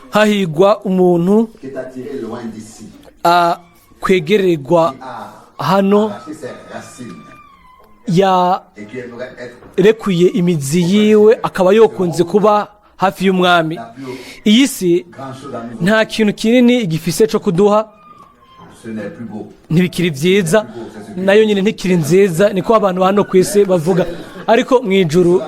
hahigwa umuntu kwegererwa hano yarekuye imizi yiwe akaba yokunze kuba hafi y'umwami. Iyi si nta kintu kinini igifise cyo kuduha, ntibikiri byiza, nayo nyine ntikiri nziza, niko abantu hano ku isi bavuga. Ariko mu ijuru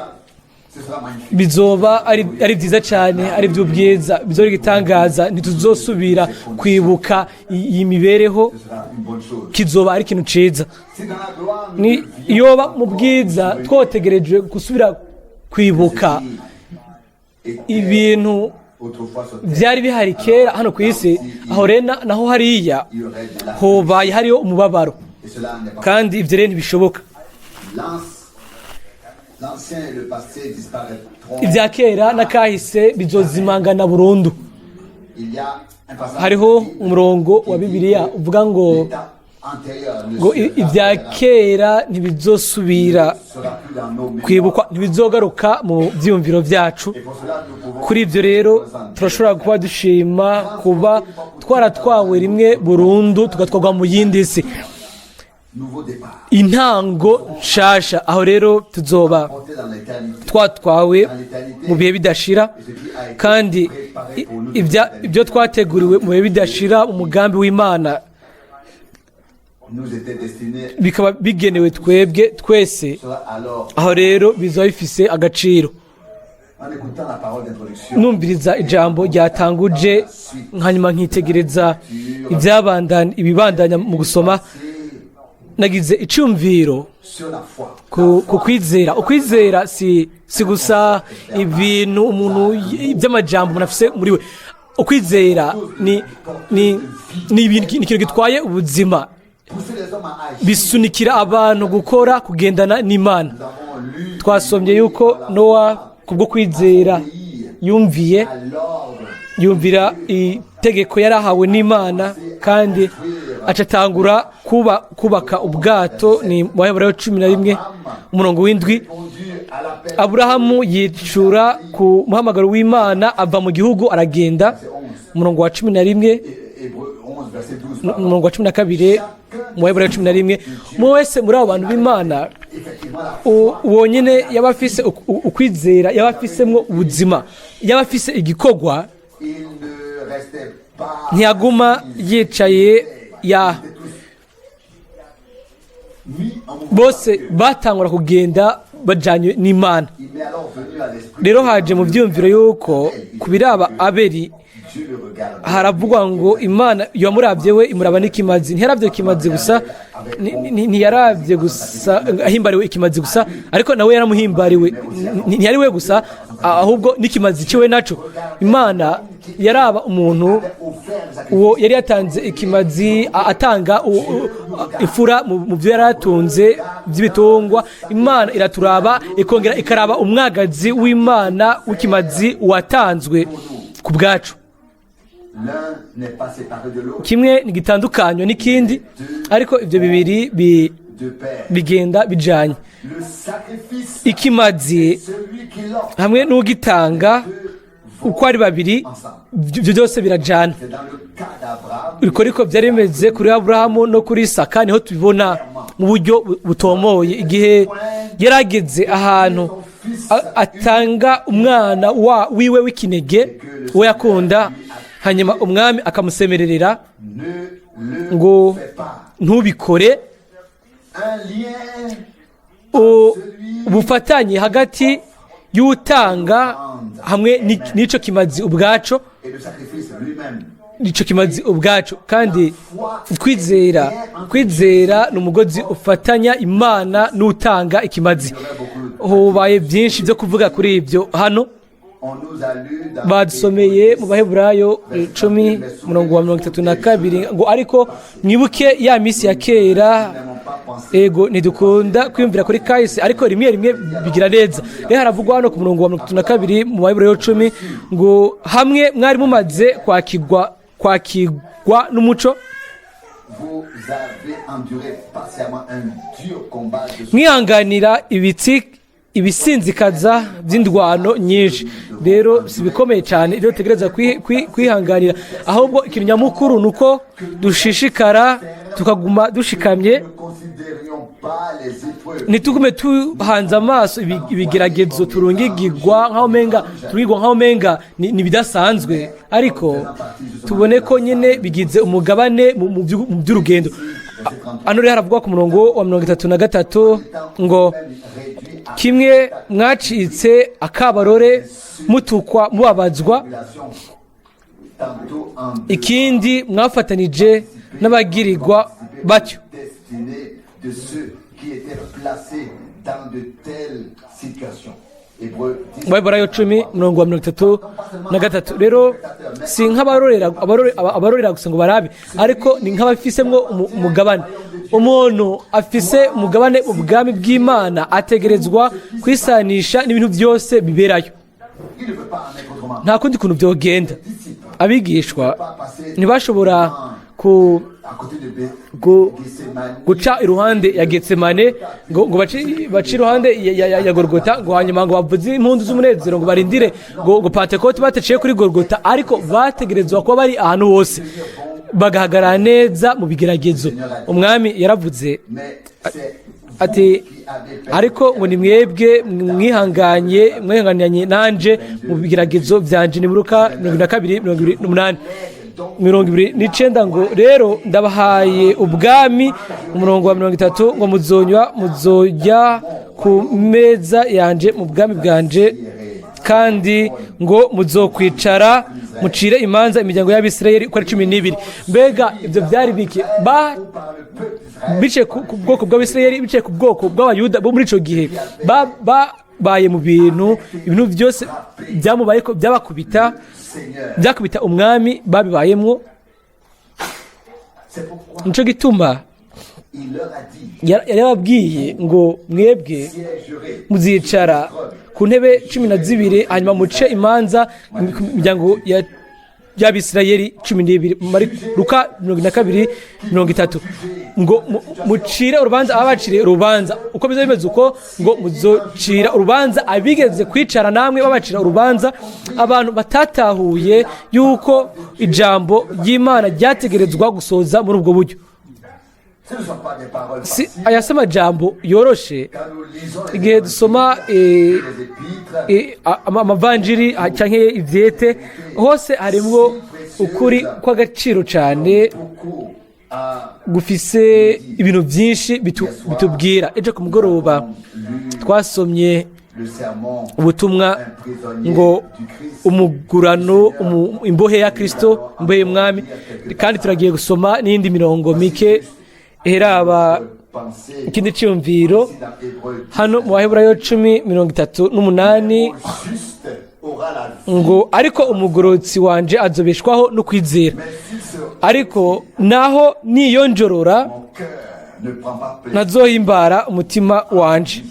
bizoba ari byiza cyane, ari by'ubwiza, bizora igitangaza, ntituzosubira kwibuka iyi mibereho, kizoba ari ikintu ciza. Ni yoba mu bwiza twotegereje gusubira kwibuka ibintu byari bihari kera hano ku isi, aho rena naho hariya hobaye hariho umubabaro, kandi ibyo rero ntibishoboka. Ibya kera n'akahise bizozimangana burundu. Hariho umurongo wa Bibiliya uvuga ngo ibya kera ntibizosubira kwibukwa, ntibizogaruka mu byiyumviro byacu. Kuri ibyo rero turashobora kuba dushima kuba twaratwawe rimwe burundu tugatwarwa mu yindi si, intango nshasha. Aho rero tuzoba twatwawe mu bihe bidashira, kandi ibyo twateguriwe mu bihe bidashira, umugambi w'Imana bikaba bigenewe twebwe twese. Aho rero bizaba bifise agaciro. Numviriza ijambo ryatanguje, hanyuma nkitegereza ibibandanya mu gusoma, nagize icyumviro ku kwizera. Ukwizera si gusa ibintu umuntu by'amajambo umuntu afise muri we. Ukwizera ni ikintu gitwaye ubuzima, bisunikira abantu gukora, kugendana n'Imana. Twasomye yuko Nowa kubwo kwizera yumvira itegeko yarahawe n'Imana, kandi acatangura kubaka ubwato. Ni mu Baheburayo 11 umurongo w'7. Aburahamu yicura ku muhamagaro w'Imana, ava mu gihugu aragenda. Umurongo wa 11, umurongo wa 12 mu Baheburayo 11. Mu wese muri abo bantu b'Imana wonyine yaba afise ukwizera, yaba afisemwo ubuzima, yaba afise igikorwa, ntiyaguma yicaye. Bose batangura kugenda bajanywe n'Imana. Rero haje mu byumviro yuko kubiraba Abeli haravugwa ngo Imana yamuravye we imuraba n'ikimazi. Ntiyaravye ikimazi gusa, ntiyaravye gusa ahimbariwe ikimazi gusa, ariko nawe yaramuhimbariwe. Ntiyari we gusa, ahubwo n'ikimazi ciwe naco. Imana yaraba umuntu uwo yari yatanze ikimazi, atanga ifura mu byo yaratunze by'ibitungwa. Imana iraturaba, ikongera ikaraba umwagazi w'Imana w'ikimazi watanzwe ku bwacu. Kimwe nigitandukanywa n'ikindi, ariko ibyo bibiri bigenda bijanye. Ikimazi hamwe n'ugitanga, uko ari babiri, ibyo byose birajana. Ariko byari bimeze kuri Aburahamu no kuri Isaka, niho tubibona mu buryo butomoye. Igihe yarageze ahantu atanga umwana wiwe w'ikinege uwo yakunda, hanyuma umwami akamusemererera ngo ntubikore. Ubufatanye hagati y'utanga hamwe n'ico kimazi ubwaco, nico kimazi ubwaco. kandi kwizera n'umugozi ufatanya Imana n'utanga ikimazi. Hubaye byinshi byo kuvuga kuri ibyo hano. Badusomeye mu Baheburayo 10:32 ngo ariko mwibuke ya misi ya kera. Ego ntidukunda kwiyumvira kuri kahise, ariko rimwe bigira neza. Rero haravugwa hano ku murongo wa 32 mu Baheburayo 10 ngo hamwe mwari mumaze kwakirwa n'umuco, mwihanganira ibitsi ibisinzikaza by'indwano nyinshi. Rero si bikomeye cyane ibyo dutegereza kwihanganira, ahubwo ikintu nyamukuru ni uko dushishikara tukaguma dushikamye, ntitugume tuhanze amaso ibigeragezo turungigirwa nk'aho menga ni bidasanzwe, ariko tubone ko nyine bigize umugabane mu by'urugendo. Hano rero haravugwa ku murongo wa 33 ngo kimwe mwacitse akabarore mutukwa mubabazwa, ikindi mwafatanije n'abagirirwa batyo. Mweburayo 10:33. Rero si nk'abarorera gusa ngo barabe, ariko ni nk'abafisemwo umugabane. Umuntu afise umugabane mu bwami bw'Imana ategerezwa kwisanisha n'ibintu byose biberayo. Nta kundi kuntu byogenda. Abigishwa ntibashobora guca iruhande ya Getsemane ngo baci iruhande ya Golgota ngo hanyuma ngo bavuze impundu z'umunezero ngo barindire ngo Pentekote bateciye kuri Golgota, ariko bategerezwa kuba bari ahantu hose bagahagarara neza mu bigeragezo. Umwami yaravuze ati ariko ngo ni mwebwe mwihanganiye nanje mu bigeragezo byanje. Ni Luka 22:28. 29 ngo rero ndabahaye ubwami, umurongo wa 30 ngo muzojya ku meza yanje mu bwami bwanje, kandi ngo muzokwicara mucire imanza imiryango y'Abisirayeli uko ari 12. Mbega ibyo byari bike bice ku bwoko bw'Abisirayeli, bice ku bwoko bw'Abayuda bo muri ico gihe baye mu ibintu byose byamubaye ko byakubita umwami babibayemwo. Nico gituma yarababwiye ngo mwebwe muzicara ku ntebe 12, hanyuma muce imanza imiryango y'Abisirayeli 12. Luka 22:30 ngo mucire urubanza abacire urubanza. Uko bizo bimeze uko ngo muzocira urubanza abigeze kwicara namwe babacira urubanza, abantu batatahuye yuko ijambo ry'Imana ryategerezwa gusoza muri ubwo buryo. Si ayasema jambo yoroshe. Igihe dusoma amavanjiri canke ivyete, hose harimwo ukuri kw'agaciro cyane gufise ibintu byinshi bitubwira. Ejo ku mugoroba twasomye ubutumwa ngo umugurano imbohe ya Kristo, imbohe y'umwami, kandi turagiye gusoma n'indi mirongo mike heraba ikindi cyumviro hano mu Baheburayo 10:38 ngo ariko umugorotsi wanje azobeshwaho no kwizera, ariko naho niyonjorora ntazohimbara umutima wanje.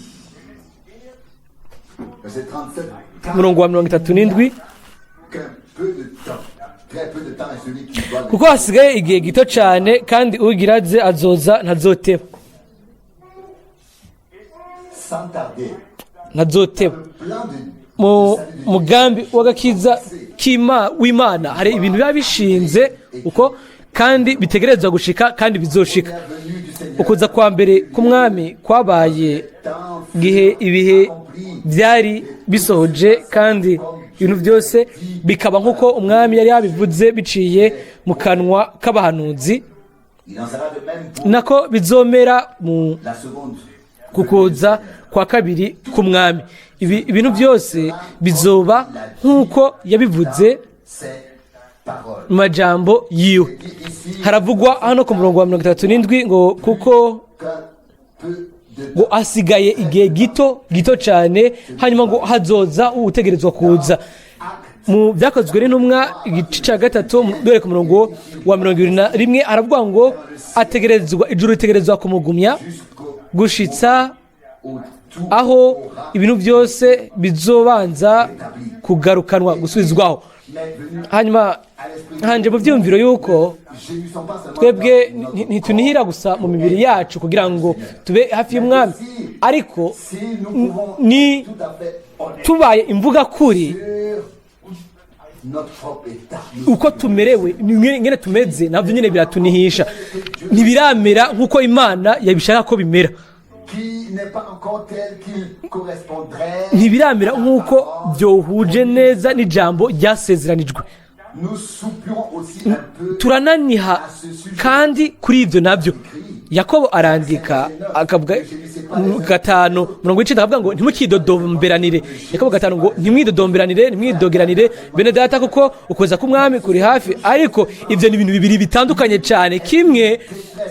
Murongo wa 37 kuko hasigaye igihe gito cyane, kandi ugiraze azoza ntazoteba. Mu mugambi w'agakiza w'Imana hari ibintu biba bishinze uko, kandi bitegerezwa gushika kandi bizoshika. Ukuza kwa mbere k'umwami kwabaye gihe ibihe byari bisohoje, kandi ibintu byose bikaba nk'uko umwami yari yabivuze biciye mu kanwa k'abahanuzi, nako bizomera mu kukuza kwa kabiri k'umwami. Ibintu byose bizoba nk'uko yabivuze mu majambo yiwe. Haravugwa hano ku murongo wa 37 ngo kuko ngo asigaye igihe gito cyane, hanyuma ngo hazoza utegerezwa kuza. Mu byakozwe n'intumwa igice cya 3 dore ku murongo wa 21 aravuga ngo ijuru ritegerezwa kumugumya gushitsa aho ibintu byose bizobanza kugarukanwa gusubizwaho. Hanyuma hanje mu byumviro yuko twebwe ntitunihira gusa mu mibiri yacu kugira ngo tube hafi y'umwami, ariko ni tubaye imvuga kuri uko tumerewe ngene tumeze navyo nyene biratunihisha, ntibiramera nk'uko Imana yabishaka ko bimera, ntibiramera nk'uko byohuje neza n'ijambo ryasezeranijwe. Turananiha kandi kuri ibyo nabyo. Yakobo arandika akavuga 5:9 akavuga ngo ntimukidodomberanire. Yakobo 5 ngo ntimwidodomberanire, ntimwidogeranire bene data kuko ukweza k'umwami kuri hafi. Ariko ibyo ni ibintu bibiri bitandukanye cyane.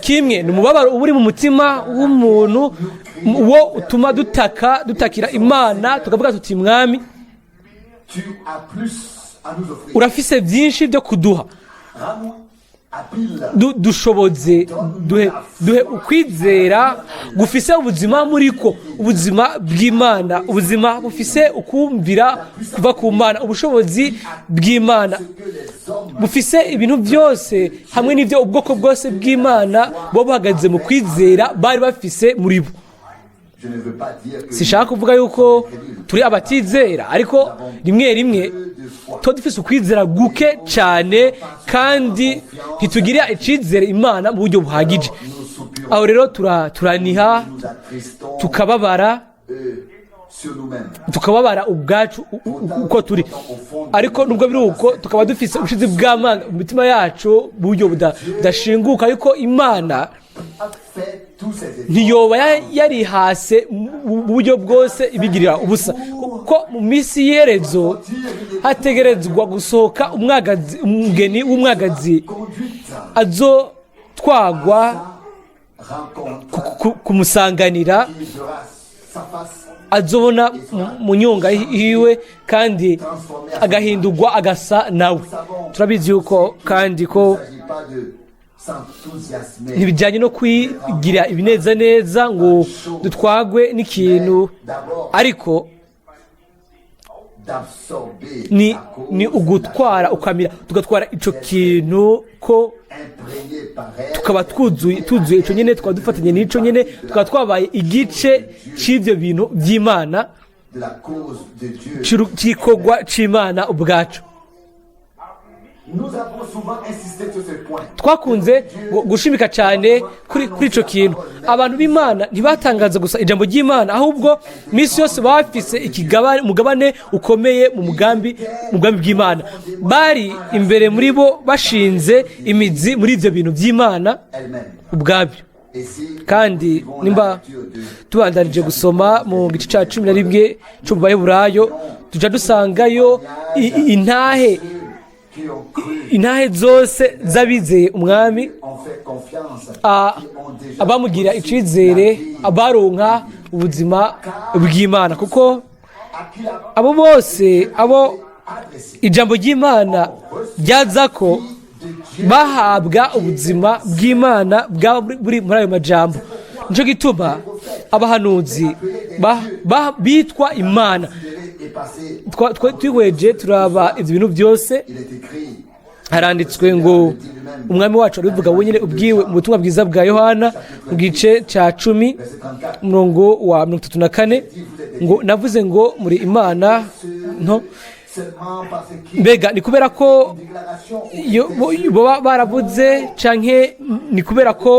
Kimwe ni umubabaro uri mu mutima w'umuntu wo utuma dutakira Imana tukavuga tuti mwami urafise byinshi byo kuduha, dushoboze duhe ukwizera gufise ubuzima muriko, ubuzima bw'Imana, ubuzima bufise ukumvira kuva ku Mana, ubushobozi bw'Imana bufise ibintu byose hamwe n'ibyo ubwoko bwose bw'Imana bo buhagaze mu kwizera bari bafise muri bo. Sishaka kuvuga yuko turi abatizera, ariko rimwe to dufise ukwizera guke cyane kandi ntitugirira icizere Imana mu buryo buhagije. Aho rero turaniha tukababara ubwacu uko turi, ariko nubwo biri uko tukaba dufise ubushizi bw'Imana mu mitima yacu buryo budashinguka, yuko Imana ntiyoba yarihase mu buryo bwose ibigirira ubusa, kuko mu minsi y'iherezo hategerezwa gusohoka umugeni w'umwagazi azotwagwa kumusanganira, azobona mu nyonga hiwe kandi agahindurwa agasa nawe. Turabizi yuko kandi ko ntibijyanye no kwigira ibinezaneza ngo dutwagwe n'ikintu, ariko ni ugutwara ukamira tugatwara icyo kintu, ko tukaba twuzuye icyo nyine, tukaba dufatanye n'icyo nyine, tukaba twabaye igice cy'ibyo bintu by'Imana, cy'igikorwa cy'Imana ubwacu. Twakunze gushimika cyane kuri icyo kintu. Abantu b'Imana ntibatangaza gusa ijambo ry'Imana, ahubwo minsi yose bafise umugabane ukomeye mu mugambi bw'Imana. Bari imbere muri bo bashinze imizi muri ibyo bintu by'Imana ubwabyo. Kandi nimba tubandanije gusoma mu gice cya 11 cyo mu Baheburayo, tujya dusangayo intahe zose z'abizeye umwami, abamugira icizere, abaronka ubuzima bw'Imana, kuko abo bose ijambo ry'Imana ryaza ko bahabwa ubuzima bw'Imana buri muri ayo majambo. Nico gituma abahanuzi bitwa Imana. Twihweje turaba ibyo bintu byose, haranditswe ngo umwami wacu arivuga wenyine ubwiwe mu butumwa bwiza bwa Yohana mu gice cya 10 umurongo wa 34 ngo navuze ngo muri Imana nto. Mbega ni kubera ko bo baravuze canke ni kubera ko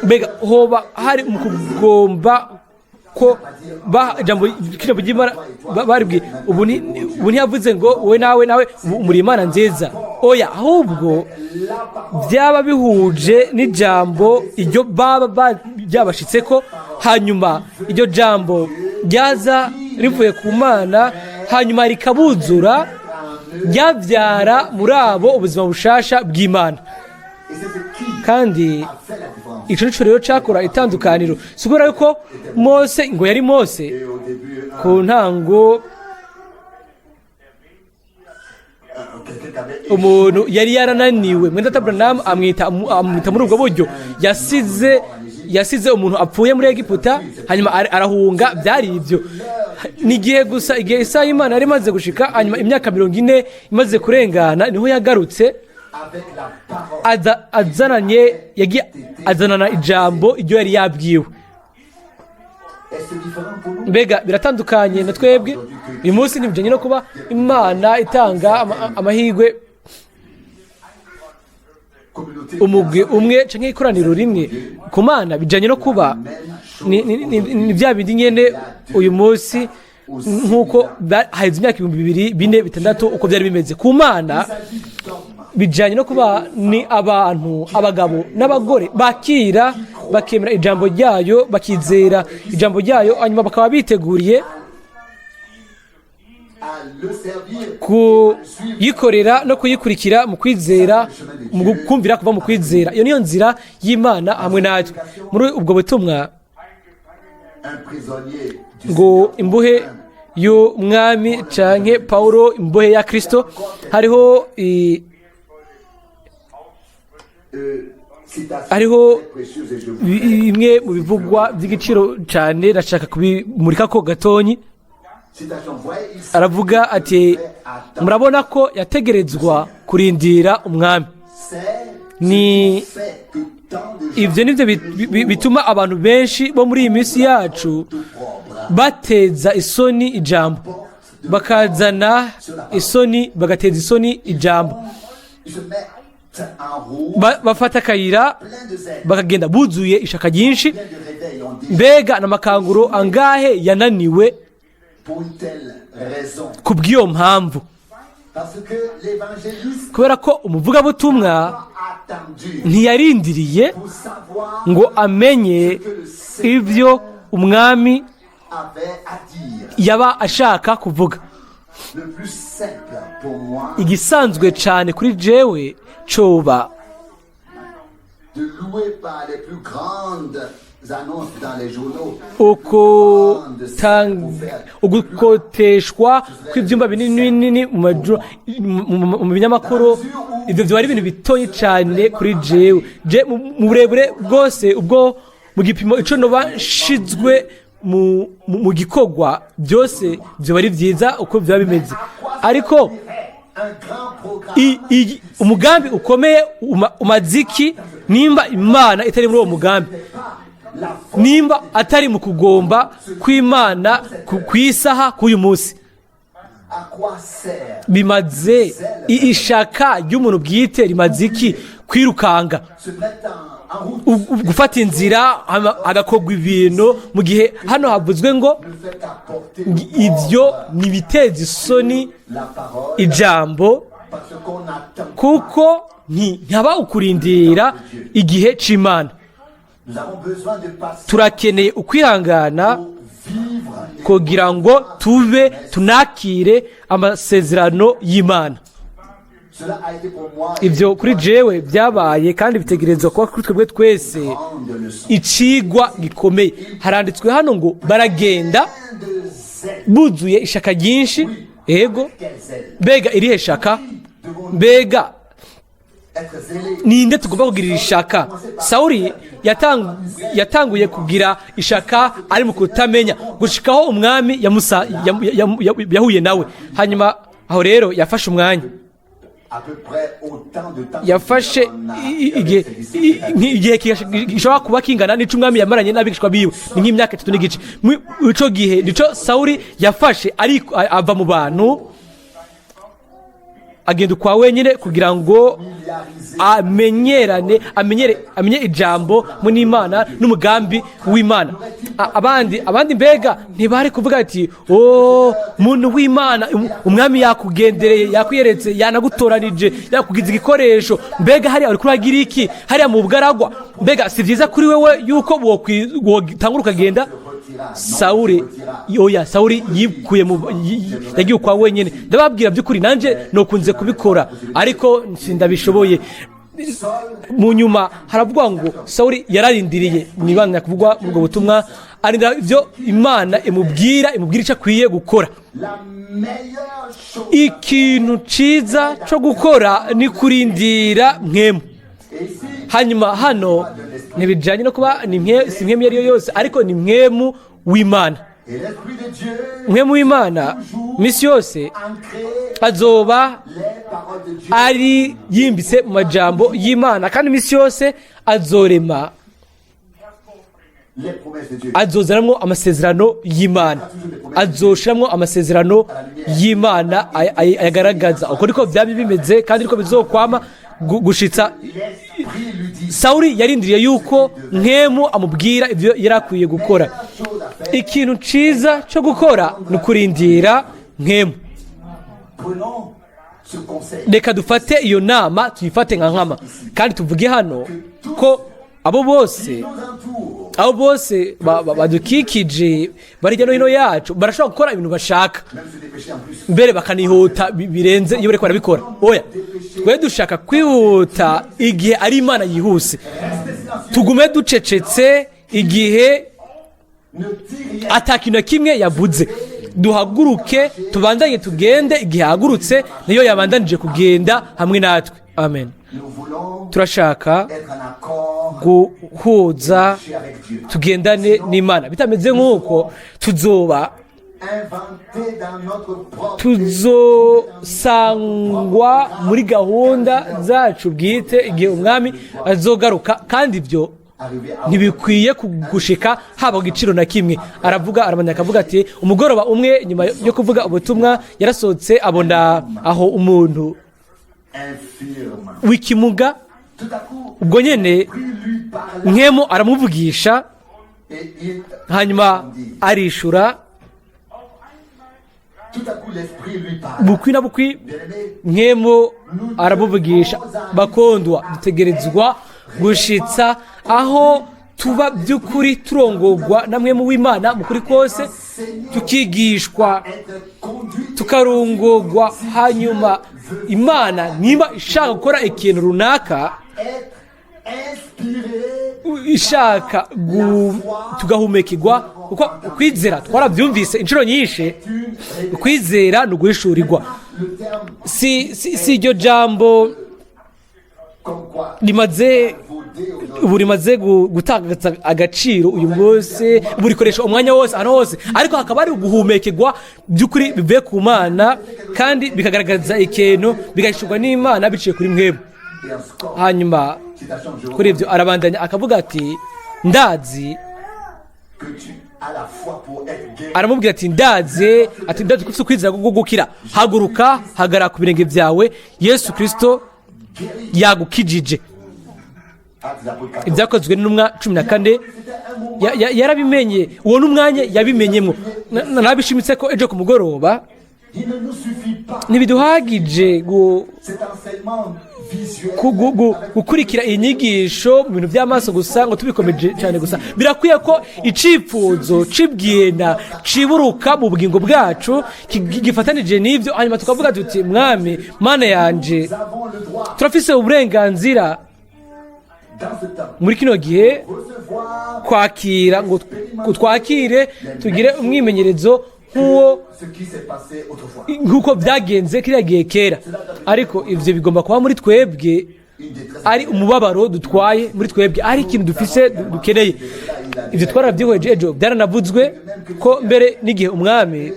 mbega hoba hari mu kugomba ko ijambo ry'Imana baribwiye ubu ntiyavuze ngo wowe nawe muri Imana nziza, oya, ahubwo byaba bihuje n'ijambo iryo baba byabashitse ko, hanyuma iryo jambo ryaza rivuye ku Mana, hanyuma rikabuzura, ryabyara muri abo ubuzima bushasha bw'Imana. Kandi icyo rero cyakora itandukaniro, sigura yuko Mose ngo yari Mose ku ntango, umuntu yari yarananiwe. Mwene Data Branham amwita muri ubwo buryo, yasize yasize umuntu apfuye muri Egiputa hanyuma arahunga. Byari ibyo ni igihe gusa, igihe isaha y'Imana yari imaze gushika, hanyuma imyaka 40 imaze kurengana niho yagarutse azanana ijambo iryo yari yabwiwe. Mbega biratandukanye na twebwe uyu munsi. Ntibijyanye no kuba Imana itanga amahirwe umugwi umwe cyangwa ikoraniro rimwe ku Mana, bijyanye no kuba ni bya bindi nyene uyu munsi nk'uko haheze imyaka 2000, 4, 6 uko byari bimeze ku Mana. Bijyanye no kuba ni abantu, abagabo n'abagore bakemera ijambo ryayo, bakizera ijambo ryayo, hanyuma bakaba biteguriye kuyikorera no kuyikurikira mu kwizera, mu kumvira kuva mu kwizera. Iyo niyo nzira y'Imana hamwe natwe. Muri ubwo butumwa ngo imbohe y'umwami canke Paulo, imbohe ya Kristo, hariho bimwe mu bivugwa by'igiciro cyane. Nashaka kubimurika ko gatonyi. Aravuga ati, murabona ko yategerezwa kurindira umwami. Ni ibyo nibyo bituma abantu benshi bo muri iyi minsi yacu bateza isoni ijambo, bakazana isoni, bagateza isoni ijambo. Bafata akayira bakagenda buzuye ishaka ryinshi. Mbega n'amakanguro angahe yananiwe ku bw'iyo mpamvu, kubera ko umuvugabutumwa ntiyarindiriye ngo amenye ibyo umwami yaba ashaka kuvuga. Igisanzwe cyane kuri jewe coba ugukoteshwa kw'ibyumba binini mu binyamakuru. Ibyo byari ibintu bitoye cyane kuri jewe. Mu burebure bwose, ubwo mu gipimo ico noba nshizwe mu gikorwa, byose byo bari byiza uko byaba bimeze. Ariko umugambi ukomeye umaziki, nimba Imana itari muri uwo mugambi, nimba atari mu kugomba kw'Imana ku isaha k'uyu munsi, bimaze ishaka ry'umuntu bwite rimaze iki? Kwirukanga, gufata inzira agakorwa ibintu mu gihe hano havuzwe ngo ibyo ntibiteze isoni ijambo, kuko ntihaba ukurindira igihe c'Imana. Turakeneye ukwihangana kugira ngo tunakire amasezerano y'Imana. Ibyo kuri jewe byabaye kandi bitegerezwa kuba kuri twebwe twese icigwa gikomeye. Haranditswe hano ngo baragenda buzuye ishaka ryinshi. Ego, mbega irihe shaka? Mbega ninde tugomba kugirira ishaka? Sawuli yatanguye kugira ishaka ari mu kutamenya, gushikaho umwami yahuye nawe. Hanyuma aho rero yafashe umwanya, yafashe igihe gishobora kuba kingana n'ico umwami yamaranye n'abigishwa biwe, ni nk'imyaka 3 n'igice. Ico gihe nico Sawuli yafashe, ariko ava mu bantu agenda kwa wenyine kugira ngo amenye ijambo mu n'Imana n'umugambi w'Imana. Abandi mbega ntibari kuvuga ati, muntu w'Imana, umwami yakugendereye, yakwiyeretse, yanagutoranije, yakugize igikoresho. Mbega hari ari kuragira iki hariya mu bugaragwa? Mbega si byiza kuri wewe yuko wotangura ukagenda? Sawuli yagiye kwa wenyine. Ndababwira by'ukuri nanje nokunze kubikora, ariko sindabishoboye. Mu nyuma haravuga ngo Sawuli yararindiriye. Nibana kuvugwa mu bwo butumwa, arindira ibyo Imana imubwira icyo akwiye gukora. Ikintu ciza cyo gukora ni kurindira mwemu. Hanyuma hano ntibijyanye no kuba si mwemu iyo ari yo yose ariko ni mwemu w'Imana. Mwemu w'Imana iminsi yose azoba ari yimbitse mu majambo y'Imana kandi iminsi yose azorema azozanamwo amasezerano y'Imana, azoshiramwo amasezerano y'Imana ayagaragaza. Uko niko byaba bimeze kandi niko bizokwama gushitsa. Sawuli yarindiriye yuko mwemu amubwira ibyo yari akwiye gukora. Ikintu ciza cyo gukora ni ukurindira mwemu. Reka dufate iyo nama tuyifate nka nkama kandi tuvuge hano ko abo bose badukikije bari hirya no hino yacu barashobora gukora ibintu bashaka mbere bakanihuta birenze iyo bariko barabikora. Oya, twe dushaka kwihuta igihe ari Imana yihuse, tugume ducecetse igihe atakintu kimwe yavuze, duhaguruke tubandanye tugende igihe hagurutse niyo yabandanije kugenda hamwe natwe. Amen. Turashaka guhuza tugendane n'Imana, bitameze nk'uko tuzosangwa muri gahunda zacu bwite igihe umwami azogaruka, kandi ibyo ntibikwiye kugushika haba igiciro na kimwe. Arabandanya akavuga ati umugoroba umwe nyuma yo kuvuga ubutumwa yarasohotse abona aho umuntu w'ikimuga, ubwo nyene mwemu aramuvugisha hanyuma arishura. Bukwi na bukwi mwemu aramuvugisha. Bakondwa, dutegerezwa gushitsa aho tuba by'ukuri turongorwa na mwemu w'Imana mu kuri kose, tukigishwa tukarongorwa. Hanyuma Imana niba ishaka gukora ikintu runaka, ishaka tugahumekirwa, kuko kwizera twarabyumvise inshuro nyinshi, kwizera ni uguhishurirwa. Si iryo jambo rimaze gutanga agaciro uyu munsi, burikoresha umwanya wose ahantu hose, ariko hakaba ari uguhumekirwa by'ukuri bivuye ku Mana kandi bikagaragaza ikintu, bigahishurwa n'Imana biciye kuri mwemu. Hanyuma kuri ibyo arabandanya akavuga ati ndazi, aramubwira ati ndazi ko ufite ukwizera ko gukira, haguruka hagarara ku birenge byawe, Yesu Kristo yagukijije. Ibyakozwe n'intumwa 14 yarabimenye, uwo n'umwanya yabimenyemo. Nabishimitse ko ejo ku mugoroba ntibiduhagije gukurikira inyigisho mu bintu by'amaso gusa ngo tubikomeje cyane gusa. Birakwiye ko icifuzo cibwenda ciburuka mu bugingo bwacu gifatanije n'ivyo, hanyuma tukavuga tuti mwami Mana yanje, turafise uburenganzira muri kino gihe kwakira, ngo twakire tugire umwimenyerezo nk'uko byagenze kiriya gihe kera. Ariko ivyo bigomba kuba muri twebwe ari umubabaro dutwaye muri twebwe, ari ikintu dufise dukeneye. Ivyo twarabyihweje ejo, byaranavuzwe ko mbere n'igihe umwami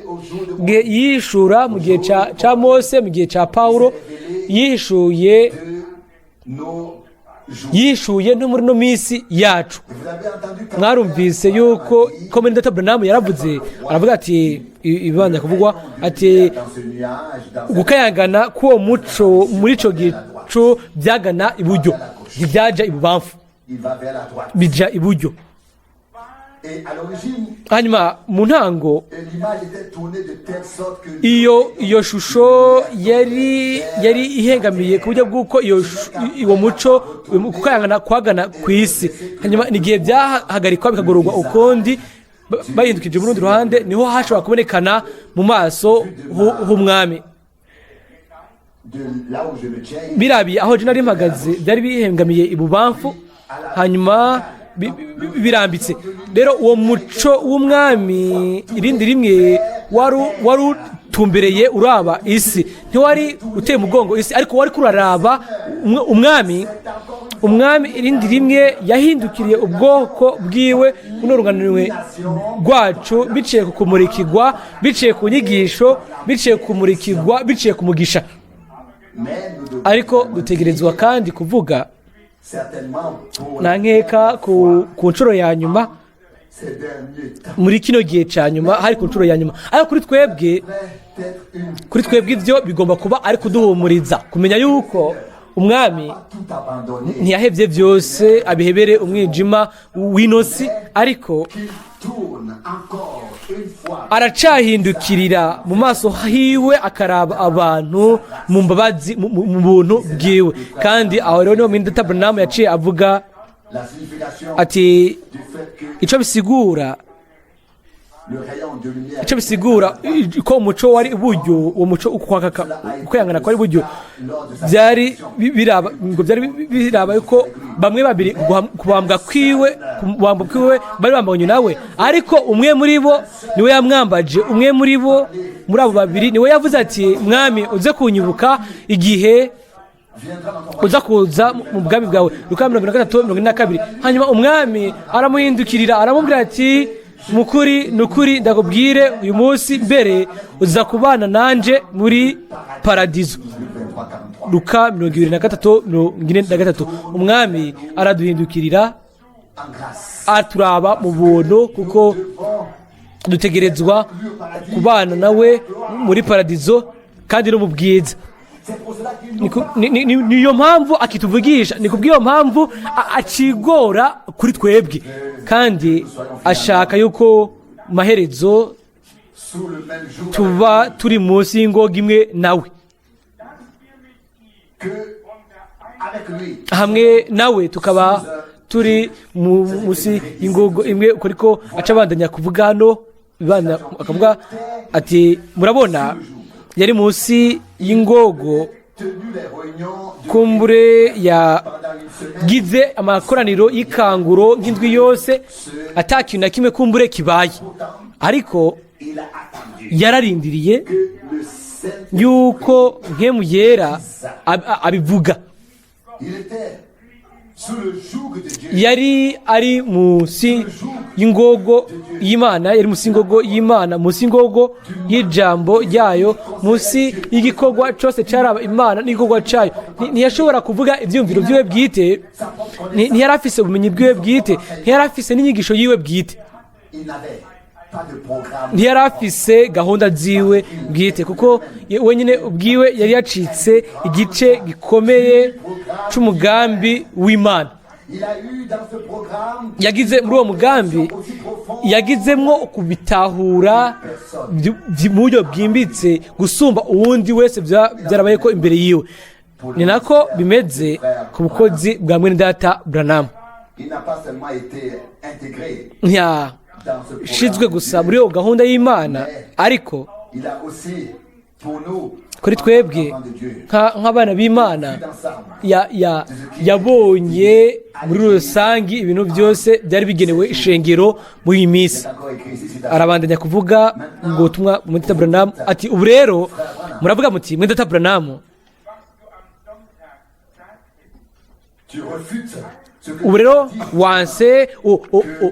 yishura mu gihe ca Mose, mu gihe ca Paulo, yishuye no muri no misi yacu. Mwarumvise yuko Mwene Data Branham yaravuze, aravuga ati ibanda kuvugwa ati gukayangana k'uwo muco muri ico gico byagana iburyo, ntibyaja ibubamfu, bija iburyo. Hanyuma mu ntango iyo shusho yari ihengamiye ku buryo bw'uko uwo muco kukayangana kwagana ku isi. Hanyuma n'igihe byahagarikwa bikagororwa ukundi bahindukije mu rundi ruhande, niho hashobora kubonekana mu maso h'umwami. Birabiye aho je nari mpagaze byari bihengamiye ibubamfu, hanyuma birambitse. Rero uwo muco w'umwami irindi rimwe wari utumbereye uraba isi, ntiwari uteye umugongo isi, ariko wari kuraraba umwami umwami irindi rimwe yahindukiriye ubwoko bwiwe n'urunganwe rwacu biciye ku kumurikirwa, biciye ku nyigisho, biciye ku kumurikirwa, biciye ku mugisha. Ariko dutegerezwa kandi kuvuga nta nkeka ku nshuro ya nyuma, muri kino gihe cya nyuma, hari ku nshuro ya nyuma. Ariko kuri twebwe ibyo bigomba kuba ari kuduhumuriza, kumenya yuko umwami ntiyahebye byose abihebere umwijima w'inosi, ariko aracahindukirira mu maso hiwe akaraba abantu mu mbabazi, mu buntu bwiwe. Kandi aho rero niho Mwene Data Branham yaciye avuga ati icyo bisigura ko umuco wari iburyo, uwo muco ukwihangana ko ari iburyo, byari biraba yuko bamwe babiri kubambwa kwiwe bari bambanye nawe, ariko umwe muri bo niwe yamwambaje. Umwe muri bo, muri abo babiri, niwe yavuze ati mwami uze kunyibuka igihe uza kuza mu bwami bwawe. Luka 23:22. Hanyuma umwami aramuhindukirira aramubwira ati nukuri ndakubwire uyu munsi mbere uza kubana nanje muri paradizo. Luka 23:43. Umwami araduhindukirira aturaba mu buntu, kuko dutegerezwa kubana nawe muri paradizo kandi no mu bwiza. Niyo mpamvu akituvugisha, ni kubw'iyo mpamvu akigora kuri twebwe, kandi ashaka yuko maherezo tuba turi munsi y'ingoga imwe nawe, hamwe nawe tukaba turi munsi y'ingogo imwe. Kuko aca abandanya kuvuga hano, akavuga ati murabona yari munsi y'ingogo, kumbure yagize amakoraniro y'ikanguro nk'indwi yose, atakintu na kimwe kumbure kibaye, ariko yararindiriye yuko Mpwemu Yera abivuga. Yari ari munsi y'ingogo y'Imana, yari munsi y'ingogo y'Imana, munsi y'ingogo y'ijambo ryayo, munsi y'igikorwa cyose cyaraba Imana n'igikorwa cyayo. Ntiyashobora kuvuga ibyumviro byiwe bwite, ntiyari afise ubumenyi bwiwe bwite, ntiyari afise n'inyigisho yiwe bwite, ntiyari afise gahunda ziwe bwite, kuko wenyine ubwiwe yari yacitse igice gikomeye c'umugambi w'Imana. Yagize muri uwo mugambi, yagizemwo kubitahura mu buryo bwimbitse gusumba uwundi wese byarabaye ko imbere yiwe. Ni nako bimeze ku bukozi bwa Mwene Data Branham. Ntiyashizwe gusa muri iyo gahunda y'Imana, ariko kuri twebwe nk'abana b'Imana yabonye muri rusange ibintu byose byari bigenewe ishengero muri iyi minsi. Arabandanya kuvuga mu butumwa Mwene Data Branham ati ubu rero muravuga muti Mwene Data Branham, ubu rero wanse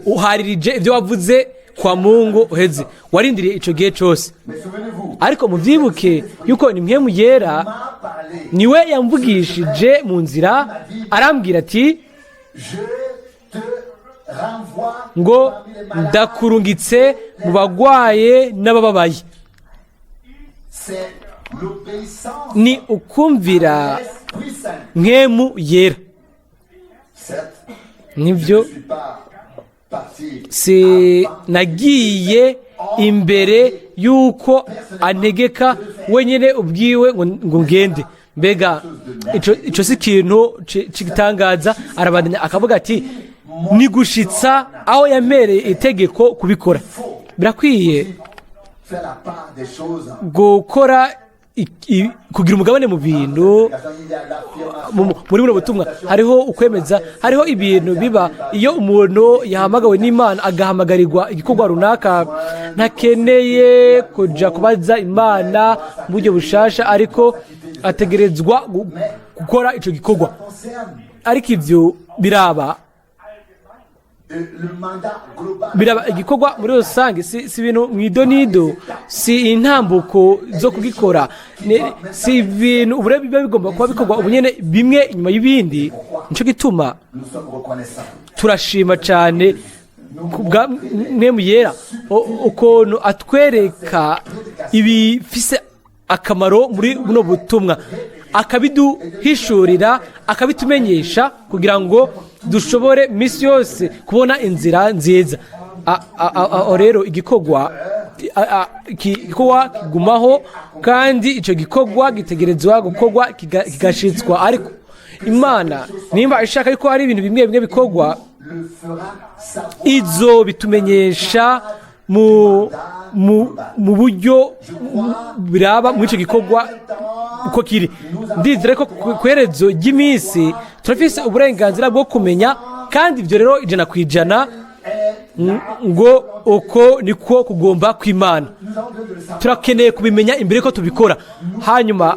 uharirije ibyo wavuze kwa Mungu uheze, warindiriye icyo gihe cyose. Ariko mubyibuke yuko ni Mpwemu Yera niwe yamvugishije mu nzira, arambwira ati ngo ndakurungitse mu bagwaye n'abababaye. Ni ukumvira Mpwemu Yera. Nibyo nagiye imbere yuko antegeka wenyine ubwiwe ngo ngende. Mbega icyo si ikintu kitangaza. Arabandanya akavuga ati ni gushitsa aho yamereye itegeko kubikora. Birakwiye gukora kugira umugabane mu bintu. Muri buno butumwa hariho ukwemeza, hariho ibintu biba iyo umuntu yahamagawe n'Imana agahamagarirwa igikorwa runaka, ntakeneye kuja kubaza Imana mu buryo bushasha, ariko ategerezwa gukora ico gikorwa. ariko ibyo biraba igikorwa muri rusange, si ibintu mu idonido, si intambuko zo kugikora, si ibintu uburebe biba bigomba kuba bikorwa ubunyene bimwe inyuma y'ibindi. Nicyo gituma turashima cyane kubwa mwemu yera ukuntu atwereka ibifise akamaro muri buno butumwa, akabiduhishurira, akabitumenyesha kugira ngo dushobore misi yose kubona inzira nziza. Rero igikorwa kigumaho, kandi icyo gikorwa gitegerezwa gukorwa kigashitswa. Ariko Imana nimba ishaka yuko hari ibintu bimwe bimwe bikorwa, izo bitumenyesha mu buryo biraba muri icyo gikorwa uko kiri. Ndizera ko ku iherezo ry'iminsi turafise uburenganzira bwo kumenya, kandi ibyo rero 100% ngo uko niko kugomba kw'Imana. Turakeneye kubimenya imbere ko tubikora, hanyuma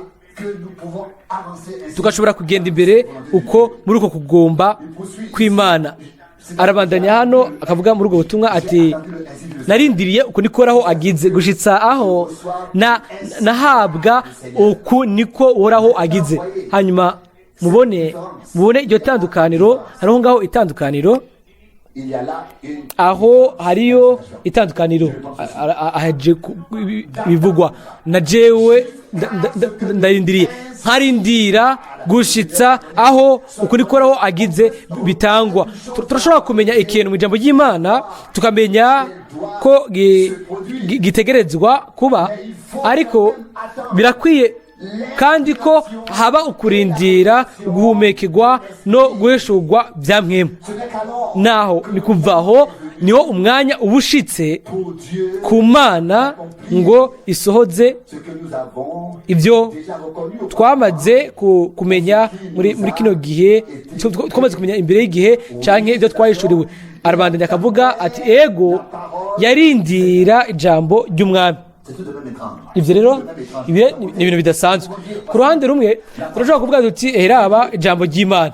tugashobora kugenda imbere uko muri uko kugomba kw'Imana. Arabandanya hano akavuga muri ubwo butumwa ati, narindiriye uko nikoraho agize gushitsa aho nahabwa uku niko woraho agize. Hanyuma mubone iryo tandukaniro, hariho ngaho itandukaniro, aho hariyo itandukaniro ahaje bivugwa na jewe ndarindiriye, nkarindira gushitsa aho uko nikoraho agize bitangwa. Turashobora kumenya ikintu mu ijambo ry'Imana, tukamenya ko gitegerezwa kuba, ariko birakwiye kandi ko haba ukurindira, guhumekerwa no guheshurwa bya mwemu. Naho ni kuvaho niho umwanya ubushitse ku Mana ngo isohoze ibyo twamaze kumenya muri kino gihe, twamaze kumenya imbere y'igihe canke ibyo twahishuriwe. Arabandanya akavuga ati, ego yarindira ijambo ry'umwami. Ibyo rero ni ibintu bidasanzwe. Ku ruhande rumwe turashobora kuvuga tuti heraba ijambo ry'Imana,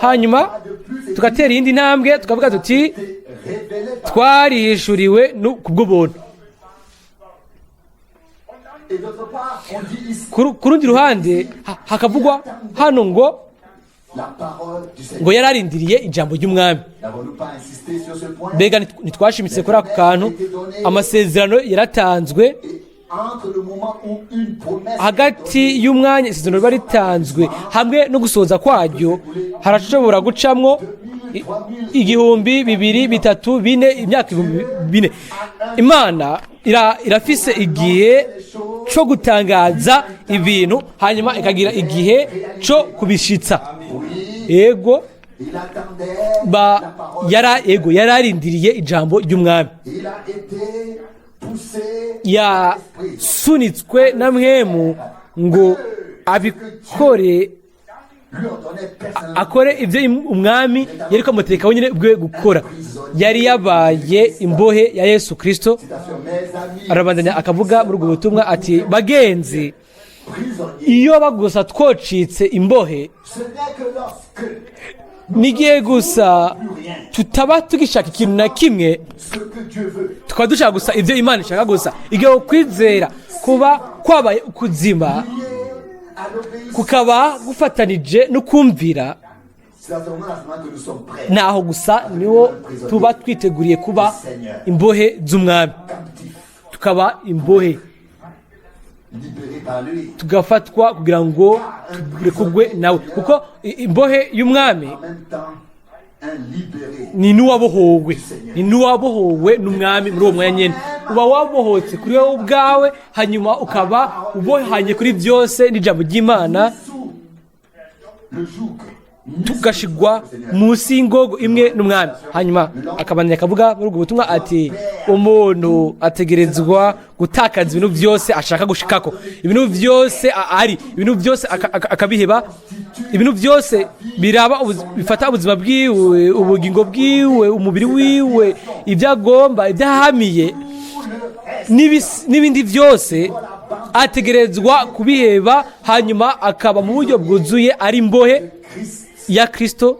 hanyuma tugatera iyindi ntambwe tukavuga tuti twarihishuriwe kubw'ubuntu. Ku rundi ruhande hakavugwa hano ngo yararindiriye ijambo ry'umwami. Mbega ntitwashimitse kuri ako kantu? Amasezerano yaratanzwe, hagati y'umwanya isezerano riba ritanzwe hamwe no gusohoza kwaryo harashobora gucamwo 1000, 2000, 3000, 4000, imyaka 4000. Imana irafise igihe cyo gutangaza ibintu, hanyuma ikagira igihe cyo kubishitsa. Ego yararindiriye ijambo ry'umwami, yasunitswe na mwemu ngo abikore, akore ibyo umwami yari kumuteka wenyine bwe gukora. Yari yabaye imbohe ya Yesu Kristo. Arabandanya akavuga muri ubwo butumwa ati, bagenzi, iyo bagusa twocitse imbohe, nigiye gusa tutaba tugishaka ikintu na kimwe, tukaba dushaka gusa ibyo Imana ishaka gusa. Igihe kwizera kuba kwabaye ukuzima, kukaba gufatanije no kumvira, naho gusa niho tuba twiteguriye kuba imbohe z'umwami, tukaba imbohe, tugafatwa kugira ngo turekugwe nawe, kuko imbohe y'umwami ni n'uwabohowe n'umwami. Muri uwo mwanya nyine uba wabohotse kuri wowe ubwawe, hanyuma ukaba ubohanye kuri byose n'ijambo ry'Imana, tugashigwa munsi y'ingogo imwe n'umwami. Hanyuma akabandanya akavuga muri ubwo butumwa ati, umuntu ategerezwa gutakaza ibintu byose ashaka gushikako, ibintu byose ibintu byose akabiheba, ibintu byose biraba bifata ubuzima bwiwe, ubugingo bwiwe, umubiri wiwe, ibyo agomba, ibyo ahamiye, n'ibindi byose ategerezwa kubiheba, hanyuma akaba mu buryo bwuzuye ari imbohe ya Kristo,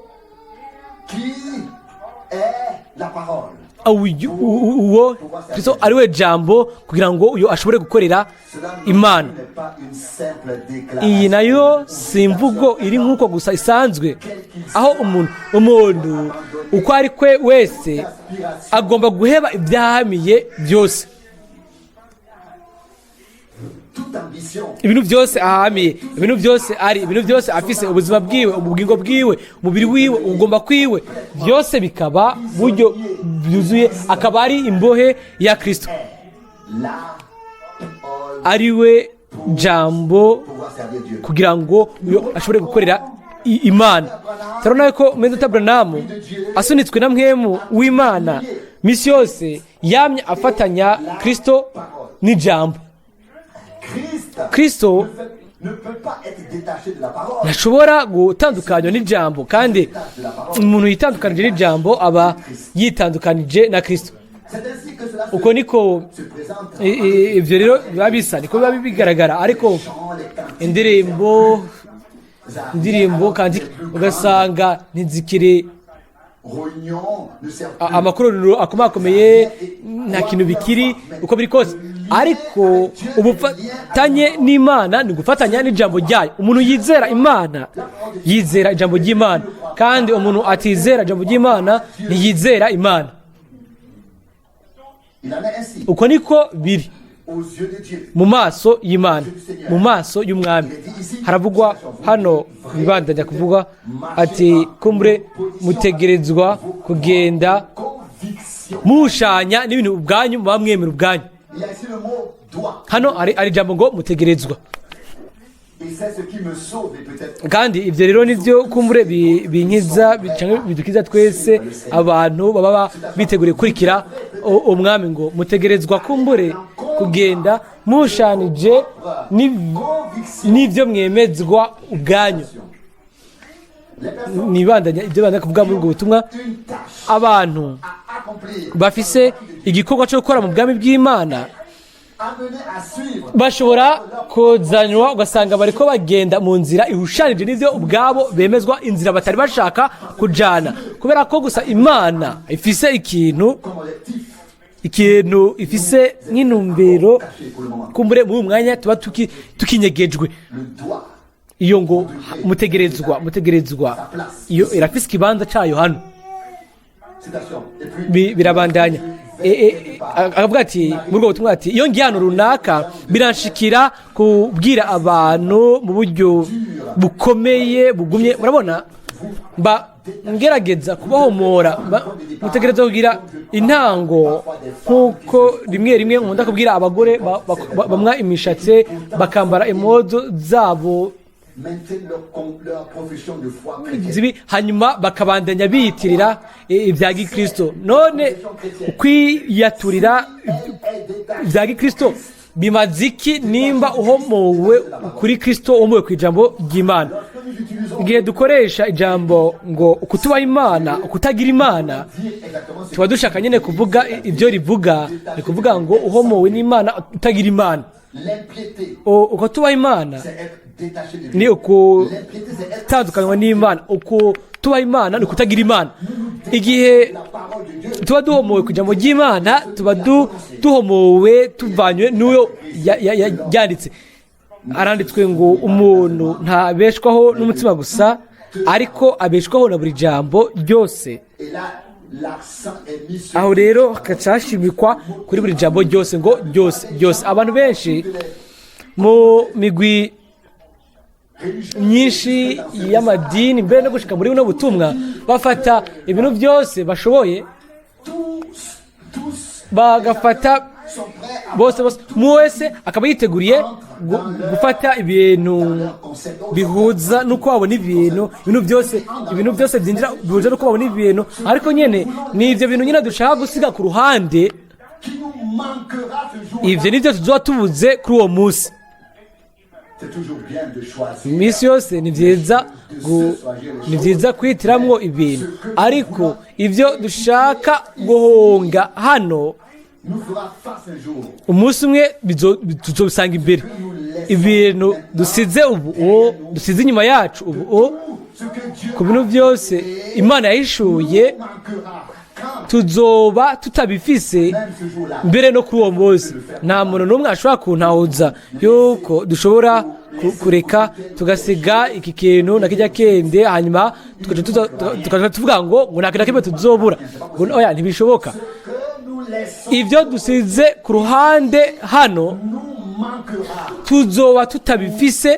uwo Kristo ari we jambo, kugira ngo uyu ashobore gukorera Imana. Iyi nayo si imvugo iri nk'uko gusa isanzwe, aho umuntu uko ari kwe wese agomba guheba ibyahamiye byose, ibintu byose ahamiye, ibintu byose ari, ibintu byose afise, ubuzima bwiwe, ubugingo bwiwe, umubiri wiwe, ugomba kwiwe, byose bikaba buryo byuzuye, akaba ari imbohe ya Kristo, ari we jambo, kugira ngo ashobore gukorera Imana. Turabona ko Mwene Data Branham asunitswe na mwemu w'Imana, misi yose yamye afatanya Kristo n'ijambo. Kristo ntashobora gutandukanywa n'ijambo, kandi umuntu yitandukanije n'ijambo aba yitandukanije na Kristo. Uko niko ibyo rero biba bisa, niko biba bigaragara. Ariko indirimbo kandi ugasanga ntizikire amakoraniro akomakomeye, nta kintu bikiri uko biri kose, ariko ubufatanye n'Imana ni gufatanya n'ijambo ryayo. Umuntu yizera Imana yizera ijambo ry'Imana, kandi umuntu atizera ijambo ry'Imana ntiyizera Imana. Uko niko biri mu maso y'Imana, mu maso y'Umwami. Haravugwa hano, bibandanya kuvuga ati kumbure mutegerezwa kugenda mushanya n'ibintu ubwanyu, muba mwemera ubwanyu. Hano ari ijambo ngo mutegerezwa, kandi ibyo rero nibyo kumbure binkiza bidukiza twese abantu baba biteguriye kurikira Umwami, ngo mutegerezwa kumbure kugenda mushanije n'ibyo mwemezwa ubwanyu. Nibandanya ibyo bandanya kuvuga muri ubwo butumwa, abantu bafise igikorwa cyo gukora mu bwami bw'Imana bashobora kuzanywa, ugasanga bariko bagenda mu nzira ihushanije n'ivyo ubwabo bemezwa, inzira batari bashaka kujana, kubera ko gusa Imana ifise ikintu ifise nk'intumbero kumbure mu mwanya tuba tukinyegejwe. Iyo ngo mutegerezwa iyo irafise ikibanza cayo hano. Birabandanya akavuga ati muri ubwo butumwa ati, iyo ngiye hano runaka biranshikira kubwira abantu mu buryo bukomeye bugumye. Murabona, ngerageza kubahomora, mutegereza kugira intango, nk'uko rimwe rimwe nkunda kubwira abagore bamwa imishatsi bakambara impuzu zabo hanyuma bakabandanya biyitirira ibya gikristo. None ukwiyaturira ibya gikristo bimaze iki nimba uhomowe kuri Kristo, uhomowe ku ijambo ry'Imana? Igihe dukoresha ijambo ngo kutuba Imana, kutagira Imana, tuba dushaka nyine kuvuga ibyo rivuga, ni kuvuga ngo uhomowe n'Imana, utagira Imana. Uko tuba Imana ni ukutandukanywa n'Imana, uko tuba Imana ni ukutagira Imana. Igihe tuba duhomowe ku ijambo ry'Imana, tuba duhomowe tuvanywe n'uwo yanditse. Aranditswe ngo umuntu ntabeshwaho n'umutima gusa, ariko abeshwaho na buri jambo ryose. Aho rero hakacashimikwa kuri buri jambo ryose, ngo ryose. Abantu benshi mu migwi myinshi y'amadini, mbere no gushika muri buno butumwa, bafata ibintu byose bashoboye, bagafata bose mu wese akaba yiteguriye gufata ibintu bihuza nuko babona ibintu byose byinjira bihuza nuko babona ibintu. Ariko nyene ni ivyo bintu nyine dushaka gusiga ku ruhande, ivyo nivyo tuzoba tubuze kuri uwo munsi. Imisi yose ni vyiza kwitiramwo ibintu, ariko ivyo dushaka guhonga hano umunsi umwe tuzobisanga imbere ibintu dusize ubu dusize inyuma yacu ubu ku bintu byose Imana yahishuye tuzoba tutabifise mbere no kuri uwo munsi. Nta muntu n'umwe ashobora kuntahuza yuko dushobora kureka tugasiga iki kintu na kijya kende hanyuma tukaja tuvuga ngo nta kintu kimwe tuzobura. Oya, ntibishoboka. Ibyo dusize ku ruhande hano tuzoba tutabifise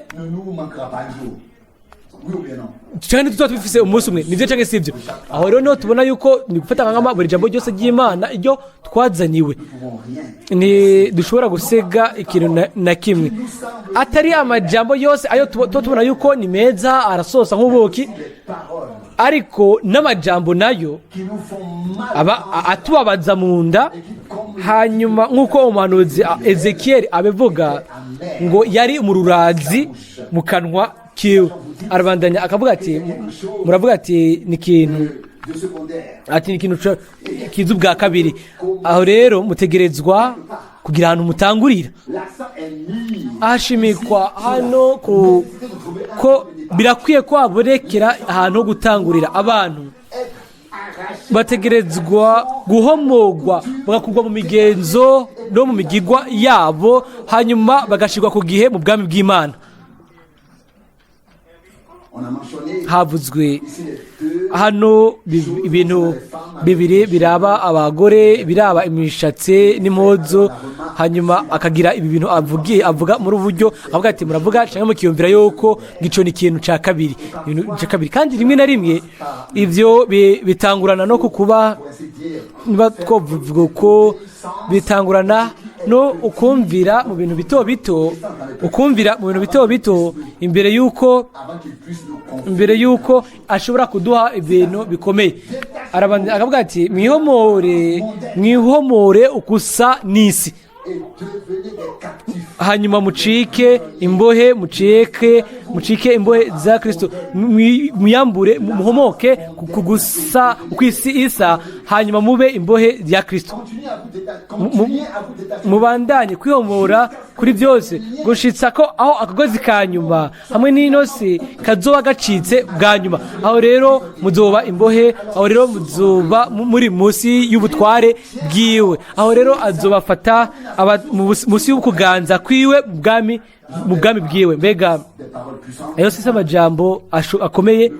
cyane, tuzoba tubifise umunsi umwe. Nivyo canke sivyo? Aho rero niho tubona yuko ni gufata nk'ama buri jambo ryose ry'Imana iryo twazaniwe, ni dushobora gusega ikintu na kimwe atari amajambo yose ayo tubona yuko ni meza arasosa nk'ubuki, ariko n'amajambo nayo aba atubabaza mu nda. Hanyuma nk'uko umuhanuzi Ezekiel abivuga ngo yari umururazi mu kanwa kiwe, arabandanya akavuga ati muravuga ati ni ikintu kiza ubwa kabiri. Aho rero mutegerezwa kugira ahantu mutangurira. Ahashimikwa hano ko birakwiye ko habonekera ahantu ho gutangurira. Abantu bategerezwa guhomogwa bagakurwa mu migenzo no mu migigwa yabo, hanyuma bagashirwa ku gihe mu bwami bw'Imana. Havuzwe hano ibintu bibiri biraba abagore, biraba imishatsi n'impuzu, hanyuma akagira ibi bintu avuga muri uburyo avuga ati muravuga cyangwa mukiyumvira yuko gico ni ikintu cya kabiri, ibintu cya kabiri. Kandi rimwe na rimwe ivyo bitangurana no kukuba niba twovuga ko bitangurana no ukumvira mu bintu bito bito, ukumvira mu bintu bito bito imbere yuko ashobora kuduha ibintu bikomeye. Akavuga ati mwihomore ukusa n'isi, hanyuma mucike imbohe, mucike imbohe za Kristo, muyambure muhomoke kugusa ukwisi isa, hanyuma mube imbohe ya Kristo. Mubandanye kwihomora kuri byose gushitsa ko aho akagozi ka nyuma hamwe n'inosi kazoba gacitse bwa nyuma. Aho rero muzoba imbohe, aho rero muzoba muri munsi y'ubutware bwiwe. Aho rero azobafata munsi y'ukuganza kwiwe mu bwami bwiwe. Mbega ayo si amajambo akomeye?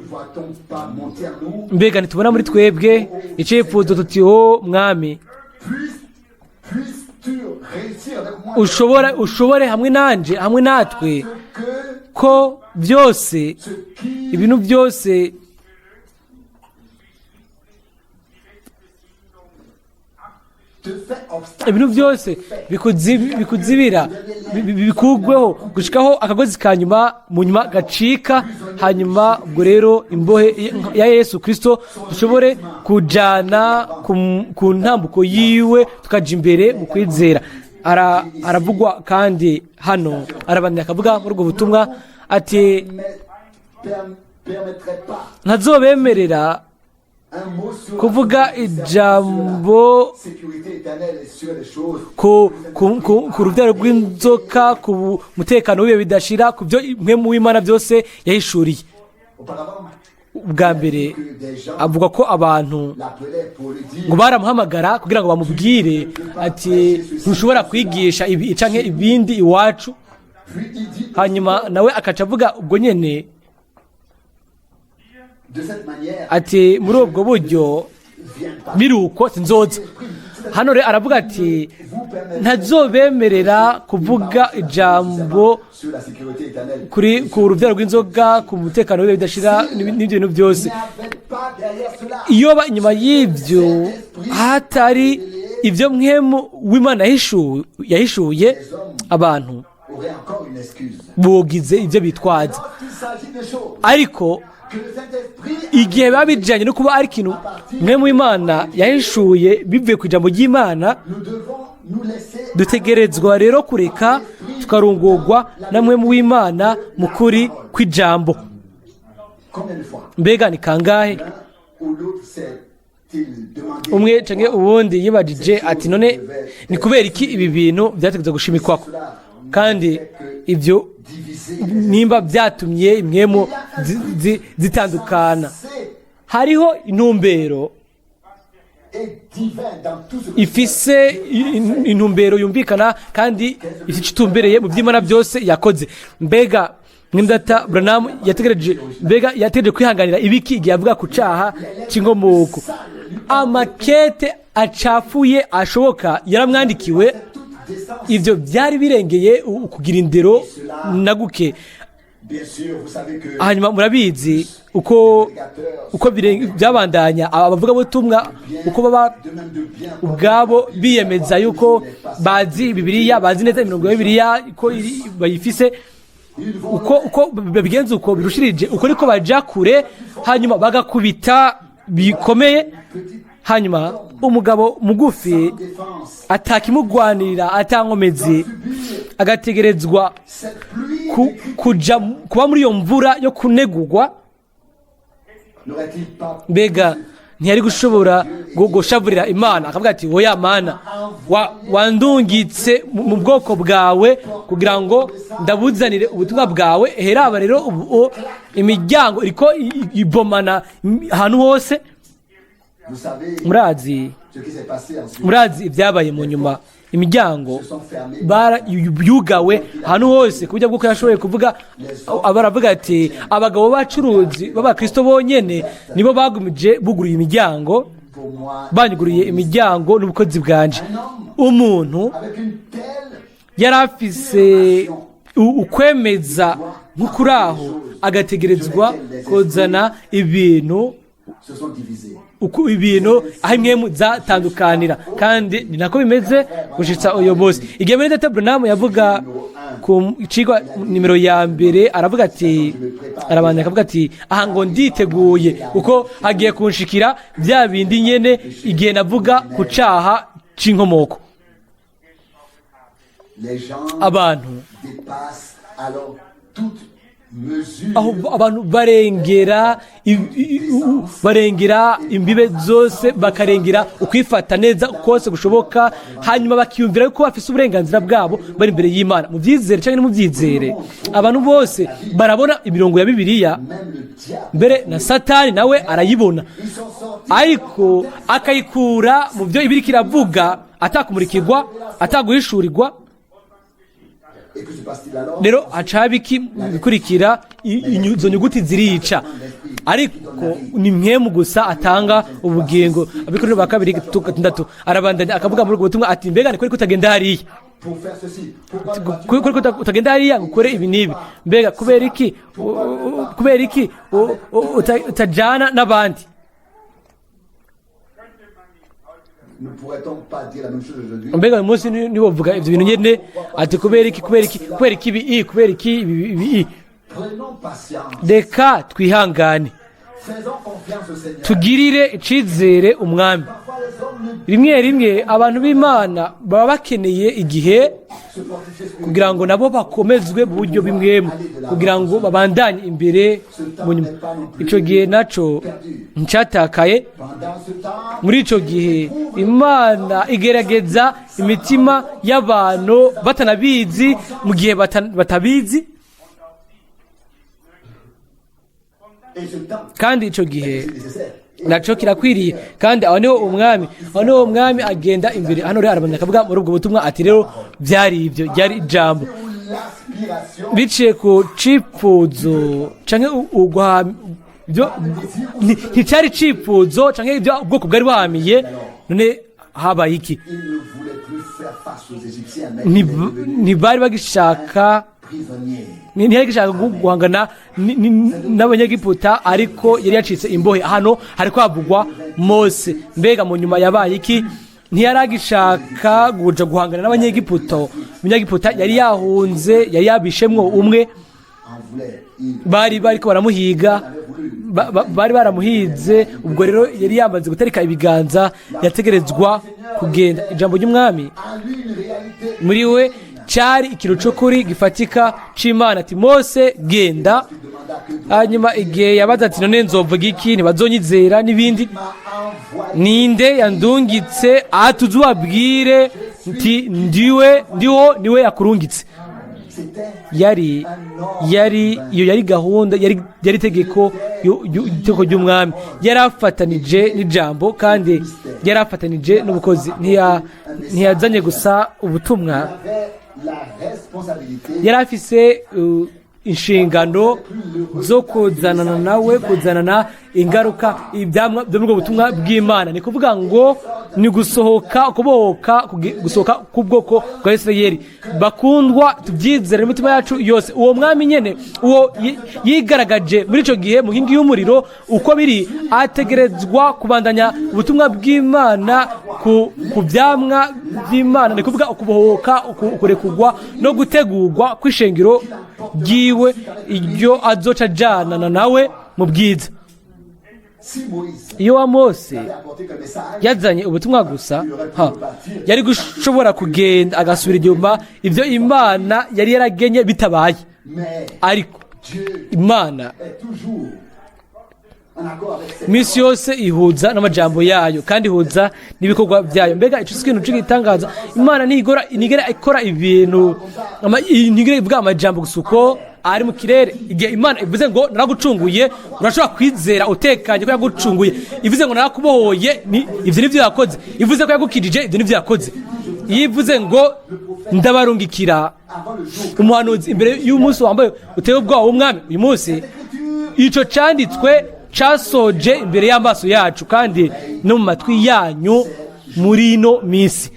Mbega ntitubona muri twebwe icyifuzo tuti ho mwami ushobore hamwe nanje hamwe natwe ko byose ibintu byose bikuzibira bikugweho gushikaho akagozi ka nyuma mu nyuma gacika. Hanyuma ubwo rero imbohe ya Yesu Kristo dushobore kujana ku ntambuko yiwe tukaja imbere mu kwizera. Aravugwa kandi hano arabandanya akavuga muri ubwo butumwa ati ntazobemerera kuvuga ijambo ku rubyaro rw'inzoka, ku mutekano w'ibihe bidashira, ku byo mwe mu Imana byose yahishuriye. Ubwa mbere avuga ko abantu ngo baramuhamagara kugira ngo bamubwire ati ntushobora kwigisha ibi canke ibindi iwacu. Hanyuma nawe akaca avuga ubwo nyene ati muri ubwo buryo biruko sinzoza. Hano rero aravuga ati ntazobemerera kuvuga ijambo ku rubyaro rw'inzoga, ku mutekano w'ibihe bidashira n'ibyo bintu byose. Iyo inyuma y'ibyo hatari ibyo mwemu w'Imana yahishuye, abantu bogize ibyo bitwaza. Ariko igihe biba bijyanye no kuba ari ikintu mwe mu Imana yahishuye bivuye ku ijambo ry'Imana, dutegerezwa rero kureka tukarungurwa na mwe mu Imana mu kuri kw'ijambo. Mbega ni kangahe umwe canke uwundi yibajije ati none ni kubera iki ibi bintu byategetswe gushimikwako kandi ibyo nimba byatumye imwemo zitandukana. Hariho intumbero ifise intumbero yumvikana kandi ifite itumbereye mu by'Imana byose yakoze. Mbega Mwene Data Branham yategereje kwihanganira ibiki igihe avuga ku cyaha cy'inkomoko. Amakete acafuye ashoboka yaramwandikiwe, ibyo byari birengeye kugira indero na guke. Hanyuma murabizi uko byabandanya abavuga butumwa uko baba ubwabo biyemeza yuko bazi Bibiliya, bazi neza imirongo ya Bibiliya ko bayifise, uko babigenza uko birushirije uko niko baja kure, hanyuma bagakubita bikomeye. Hanyuma umugabo mugufi atakimugwanirira atankomezi agategerezwa kuba muri iyo mvura yo kunegurwa. Mbega ntiyari gushobora gushavurira Imana akavuga ati oya Mana wandungitse mu bwoko bwawe kugira ngo ndabuzanire ubutumwa bwawe. Heraba rero imiryango iriko ibomana ahantu hose. Murazi ibyabaye mu nyuma, imiryango yugawe ahantu hose ku buryo bw'uko yashoboye kuvuga. Baravuga ati abagabo b'abacuruzi b'abakristo bonyene nibo bagumije buguruye imiryango, banyuguriye imiryango n'ubukozi bwanje. Umuntu yari afise ukwemeza nk'ukuri aho agategerezwa kuzana ibintu aho imwe zatandukanira, kandi ni nako bimeze gushitsa uyo bose. Igihe Mwene Data Branham yavuga ku cigwa nimero ya mbere aravuga ati arabandanya akavuga ati aha ngo nditeguye uko hagiye kunshikira bya bindi nyene igihe navuga ku caha c'inkomoko. Abantu aho abantu barengera imbibe zose, bakarengera ukwifata neza kose gushoboka, hanyuma bakiyumvira ko bafise uburenganzira bwabo bari imbere y'Imana. Mu byizere cyangwa mu byizere abantu bose barabona imirongo ya Bibiliya, mbere na Satani nawe arayibona, ariko akayikura mu byo ibiri kiravuga, atakumurikirwa, ataguhishurirwa. Rero acabiki bikurikira izo nyuguti zirica, ariko ni mwemu gusa atanga ubugingo. Abikorera ba 2:6 arabandanya akavuga muri ubwo butumwa ati mbega ni kuri kutagenda hariya, kuri kutagenda hariya gukore ibi nibi, mbega kubera iki utajana n'abandi. Mbega uyu munsi nibo bavuga ibyo bintu nyene ati kubera iki ibi. Reka twihangane, tugirire icizere umwami. Rimwe abantu b'Imana baba bakeneye igihe kugira ngo nabo bakomezwe mu buryo bimwe, kugira ngo babandanye imbere mu nyuma. Ico gihe naco ncatakaye. Muri ico gihe Imana igerageza imitima y'abantu batanabizi mu gihe batabizi, kandi ico gihe naco kirakwiriye. Kandi aho niho umwami agenda imbere. Hano rero arabandanya akavuga muri ubwo butumwa ati rero byari ibyo, ryari ijambo biciye ku cifuzo canke nticyari cifuzo canke ibyo ubwoko bwari buhamiye. None habaye iki? Ntibari bagishaka ntiyari gishaka guhangana n'abanyegiputa, ariko yari yacitse imbohe. Hano hariko havugwa Mose. Mbega mu nyuma yabaye iki? Ntiyari agishaka kuja guhangana n'abanyegiputa. Umunyegiputa yari yahunze, yari yabishemwo umwe, bariko baramuhiga, bari baramuhize. Ubwo rero yari yamaze gutarika ibiganza, yategerezwa kugenda. Ijambo ry'umwami muri we cyari ikintu cy'ukuri gifatika c'Imana ati Mose genda. Hanyuma igihe yabaza ati none nzovuga iki, ntibazonyizera n'ibindi, ninde yandungitse atuzubabwire nti ndiho niwe yakurungitse. Yari gahunda, yari itegeko ry'umwami, yari afatanije n'ijambo kandi yari afatanije n'ubukozi. Ntiyazanye gusa ubutumwa, yari afise inshingano zo kuzanana nawe, kuzanana ingaruka ibyamwa byo mu butumwa bw'Imana. Ni kuvuga ngo ni gusohoka k'ubwoko bwa Isirayeli. Bakundwa, tubyizere n'imitima yacu yose, uwo mwami nyene, uwo yigaragaje muri ico gihe mu nkingi y'umuriro, uko biri ategerezwa kubandanya ubutumwa bw'Imana ku byamwa by'Imana. Ni kuvuga ukubohoka, ukurekugwa no gutegurwa kw'ishengero ryiwe, iryo azoca ajana nawe mu bwiza. Iyo wa Mose yazanye ubutumwa gusa, yari gushobora kugenda agasubira inyuma ibyo Imana yari yaragenye bitabaye. Ariko Imana misi yose ihuza n'amajambo yayo kandi ihuza n'ibikorwa byayo. Mbega ico kintu cy'igitangaza, Imana nigera ikora ibintu, ntigera ivuga amajambo gusa uko ari mu kirere. Igihe Imana ivuze ngo naragucunguye, urashobora kwizera utekanye ko yagucunguye. Ivuze ngo narakubohoye, ivyo nivyo yakoze. Ivuze ko yagukijije, ivyo nivyo yakoze. Yivuze ngo ndabarungikira umuhanuzi imbere y'umunsi wambaye uteye ubwoba w'umwami, uyu munsi ico canditswe casoje imbere y'amaso yacu kandi no mu matwi yanyu muri ino minsi.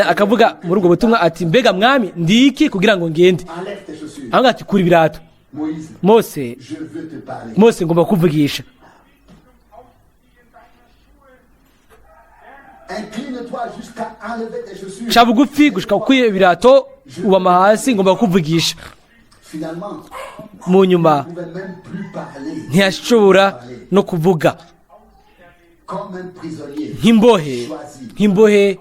Akavuga muri ubwo butumwa ati, mbega mwami ndiki kugira ngo ngende? Aho ati, kuri ibirato. Mose ngomba kuvugisha. Ca bugufi gushika kuri ibirato, ubama hasi, ngomba kuvugisha. Mu nyuma ntiyashobora no kuvuga. Nk'imbohe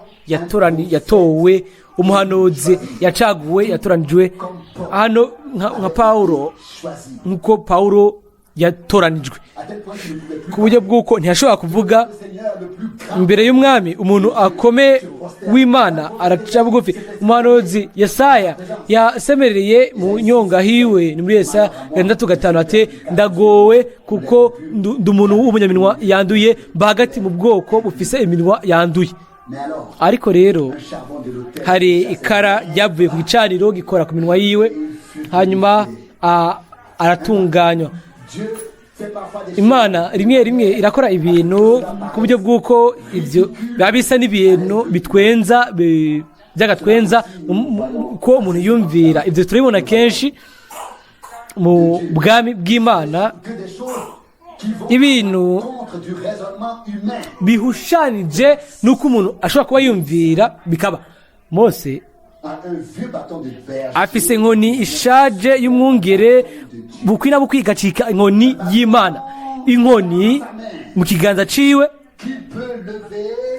yatowe, umuhanuzi yacaguwe, yatoranijwe hano nka Paulo, nk'uko Paulo yatoranijwe, ku buryo bw'uko ntiyashobora kuvuga imbere y'umwami. Umuntu akomeye w'Imana araca bugufi. Umuhanuzi Yesaya yasemereye mu nyonga hiwe, ni muri Yesaya 6:5 ati, ndagowe kuko ndi umuntu w'umunyaminwa yanduye, bahagati mu bwoko bufise iminwa yanduye. Ariko rero hari ikara ryavuye ku gicaniro gikora ku minwa yiwe, hanyuma aratunganywa. Imana rimwe irakora ibintu ku buryo bw'uko ibyo biba bisa n'ibintu bitwenza, byagatwenza ko umuntu yumvira. Ibyo turabibona kenshi mu bwami bw'Imana, ibintu bihushanije n'uko umuntu ashobora kuba yumvira bikaba. Mose afise inkoni ishaje y'umwungere, bukwina bukwigacika inkoni y'Imana. Inkoni mu kiganza ciwe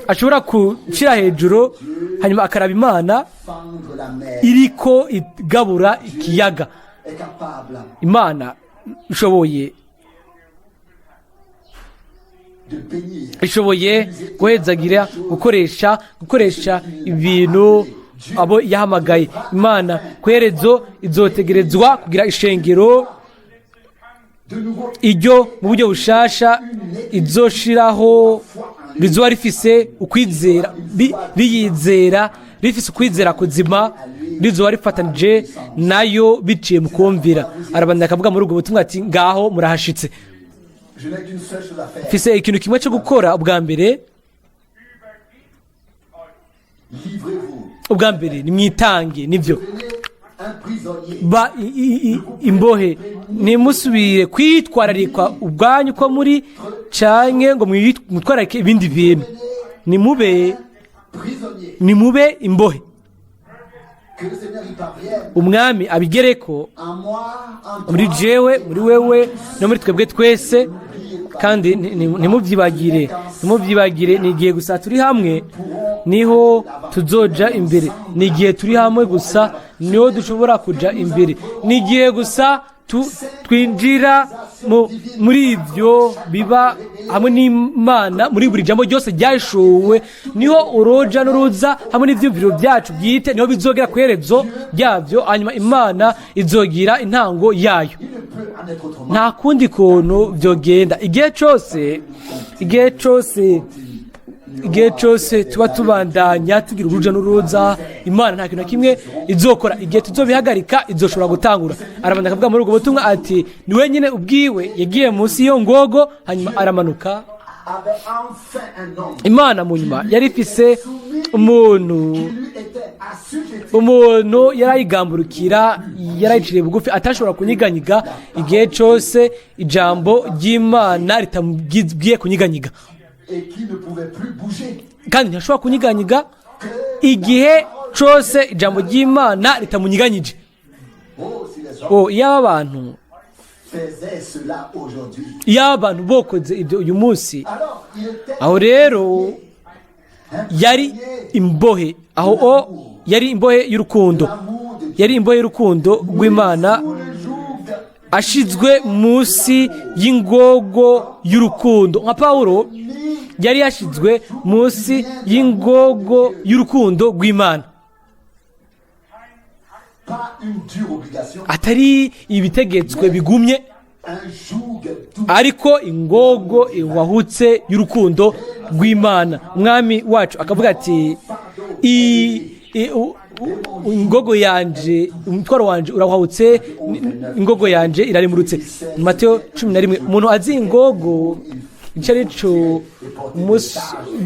ashobora kushira hejuru, hanyuma akaraba Imana iriko igabura ikiyaga. Imana ishoboye guhezagira, gukoresha ibintu abo yahamagaye. Imana kwerezo izotegerezwa kugira ishengero iryo mu buryo bushasha, izoshiraho rizoba rifise ukwizera, riyizera, rifise ukwizera kuzima, rizoba rifatanije nayo biciye mu kumvira. Arabandanya akavuga muri ubwo butumwa ati, ngaho murahashitse. Mfise ikintu kimwe cyo gukora. Ubwa mbere ni mwitange. Nivyo imbohe, nimusubire kwitwararika ubwanyu ko muri, canke ngo mwitwararike ibindi bintu. Nimube imbohe. Umwami abigereko muri jewe, muri wewe no muri twebwe twese. Kandi ntimubyibagire. Ni igihe gusa turi hamwe niho tuzoja imbere. Ni igihe turi hamwe gusa niho dushobora kuja imbere. Ni igihe gusa twinjira muri ibyo biba hamwe n'Imana muri buri jambo ryose ryashowe niho uruja n'uruza hamwe n'ivyumviro byacu bwite niho bizogera ku iherezo ryabyo, hanyuma Imana izogira intango yayo. Nta kundi kuntu byogenda. Igihe cyose tuba tubandanya tugira uruja n'uruza, Imana nta kintu na kimwe izokora. Igihe tuzobihagarika izoshobora gutangura. Arabandanya akavuga muri ubwo butumwa ati ni wenyine ubwiwe yagiye munsi y'iyo ngogo hanyuma aramanuka. Imana mu nyuma yari ifise umuntu yarayigamburukira, yarayiciriye bugufi atashobora kunyiganyiga igihe cyose ijambo ry'Imana ritamubwiye kunyiganyiga, kandi ntashobora kunyiganyiga igihe cyose ijambo ry'Imana ritamunyiganyije. Iyo abantu bokoze ibyo uyu munsi, aho rero yari imbohe, yari imbohe y'urukundo, yari imbohe y'urukundo rw'Imana, ashizwe munsi y'ingogo y'urukundo. Nka Pawulo yari yashizwe munsi y'ingogo y'urukundo rw'Imana, atari ibitegetswe bigumye, ariko ingogo iwahutse y'urukundo rw'Imana. Umwami wacu akavuga ati ingogo yanje, umutwaro wanje urawahutse, ingogo yanje irarimurutse. Mateyo 11. Umuntu azi ingogo icyo ari cyo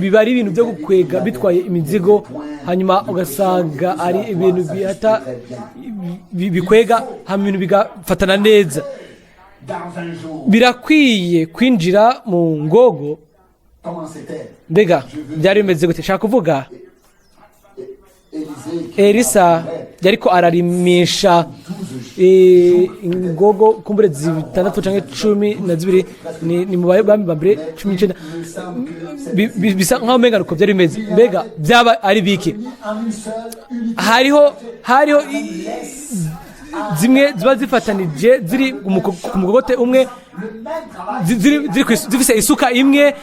biba ari ibintu byo gukwega bitwaye imizigo, hanyuma ugasanga ari ibintu bikwega hanyuma ibintu bigafatana neza. Birakwiye kwinjira mu ngogo. Mbega byari bimeze gute? Shaka kuvuga Elisa yariko ararimisha ingogo kumbure 6 canke 12 ni mu bami bambere 19, bisa nkaho menga ruko byari bimeze. Mbega byaba ari biki? Hariho zimwe ziba zifatanije ziri ku mugogote umwe, zifise isuka imwe,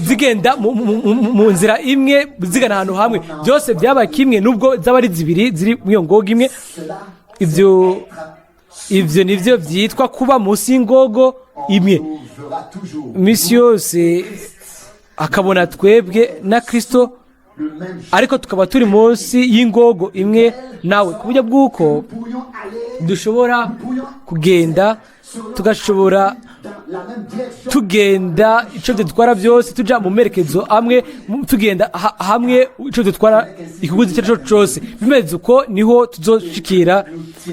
zigenda mu nzira imwe, zigana ahantu hamwe. Byose byaba kimwe nubwo zaba ari zibiri ziri mu iyo ngogo imwe. Ivyo nivyo byitwa kuba munsi y'ingogo imwe. Misi yose akabona twebwe na Kristo, ariko tukaba turi munsi y'ingogo imwe nawe, ku buryo bw'uko dushobora kugenda, tugashobora tugenda icyo dutwara byose, tuja mu merekezo amwe, tugenda hamwe icyo dutwara ikiguzi icyo cyose. Bimeze uko niho tuzoshikira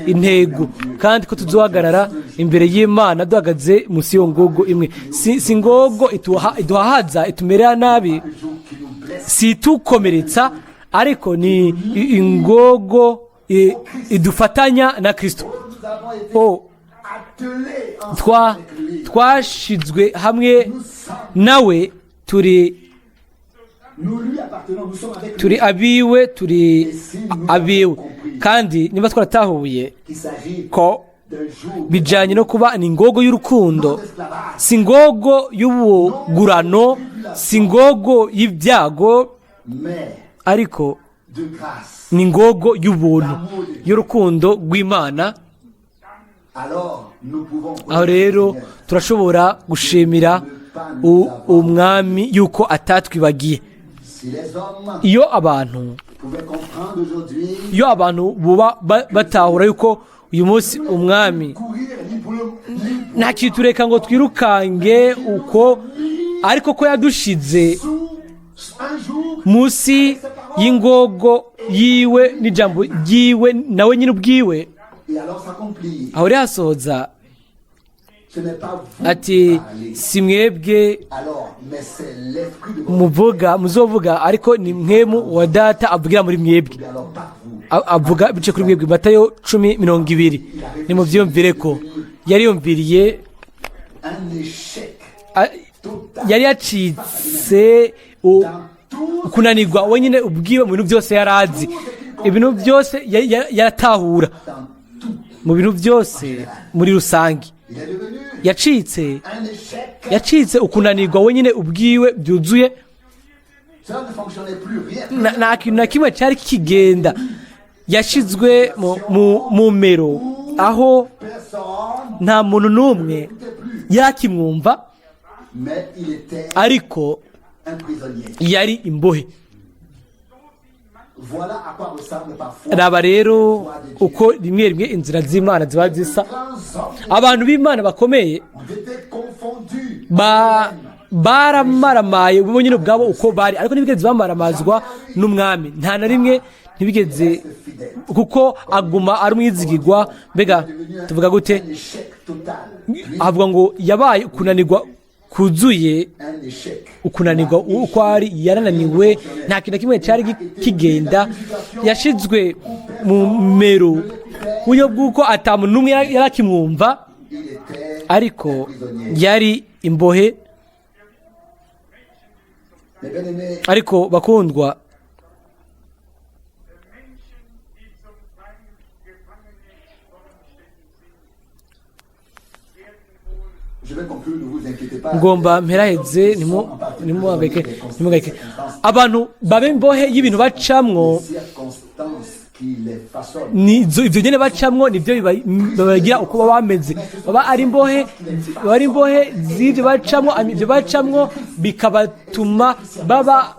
intego, kandi ko tuzohagarara imbere y'Imana duhagaze munsi y'iyo ngogo imwe. Si ngogo iduhahaza, itumerera nabi, si tukomeretsa, ariko ni ingogo idufatanya na Kristo. Twashizwe hamwe nawe, turi abiwe, kandi niba twaratahuye ko bijanye no kuba ni ingogo y'urukundo, si ingogo y'ubugurano, si ingogo y'ibyago, ariko ni ingogo y'ubuntu y'urukundo rw'Imana. Aho rero turashobora gushimira umwami yuko atatwibagiye. Iyo abantu buba batahura yuko uyu munsi umwami nta kitureka ngo twirukange uko, ariko ko yadushize munsi y'ingogo yiwe n'ijambo ryiwe nawe nyine ubwiwe, aho rero hasohoza ati si mwebwe muzovuga, ariko ni mwemu wa Data avugira muri mwebwe. Avuga bice kuri mwebwe. Matayo 10:20. Ni mu byumvire ko yari yumviriye, yari yacitse kunanirwa wenyine ubwiwe mu bintu byose yarazi, ibintu byose yaratahura mu bintu byose muri rusange. yacitse ukunanirwa wenyine ubwiwe byuzuye. Nta kintu na kimwe cyari kikigenda. Yashyizwe mu mero aho nta muntu n'umwe yakimwumva, ariko yari imbohe. Raba rero uko rimwe rimwe inzira z'Imana ziba zisa. Abantu b'Imana bakomeye baramaramaye bo nyine ubwabo uko bari, ariko ntibigeze bamaramazwa n'umwami. Nta na rimwe ntibigeze, kuko aguma ari umwizigirwa. Mbega tuvuga gute? Avuga ngo yabaye kunanirwa kuzuye, ukunanirwa uko ari, yarananiwe, nta kintu na kimwe cyari kigenda. Yashizwe mu mero uburyo bw'uko atamuntu n'umwe yarakimwumva, ariko yari imbohe. Ariko bakundwa, ngomba mperaheze, ntimuhangayike. Abantu baba imbohe y'ibintu bacamwo, ibyo nyine bacamwo nibyo bibagira uko baba bameze. Baba ari imbohe z'ibyo bacamwo, ibyo bacamwo bikabatuma baba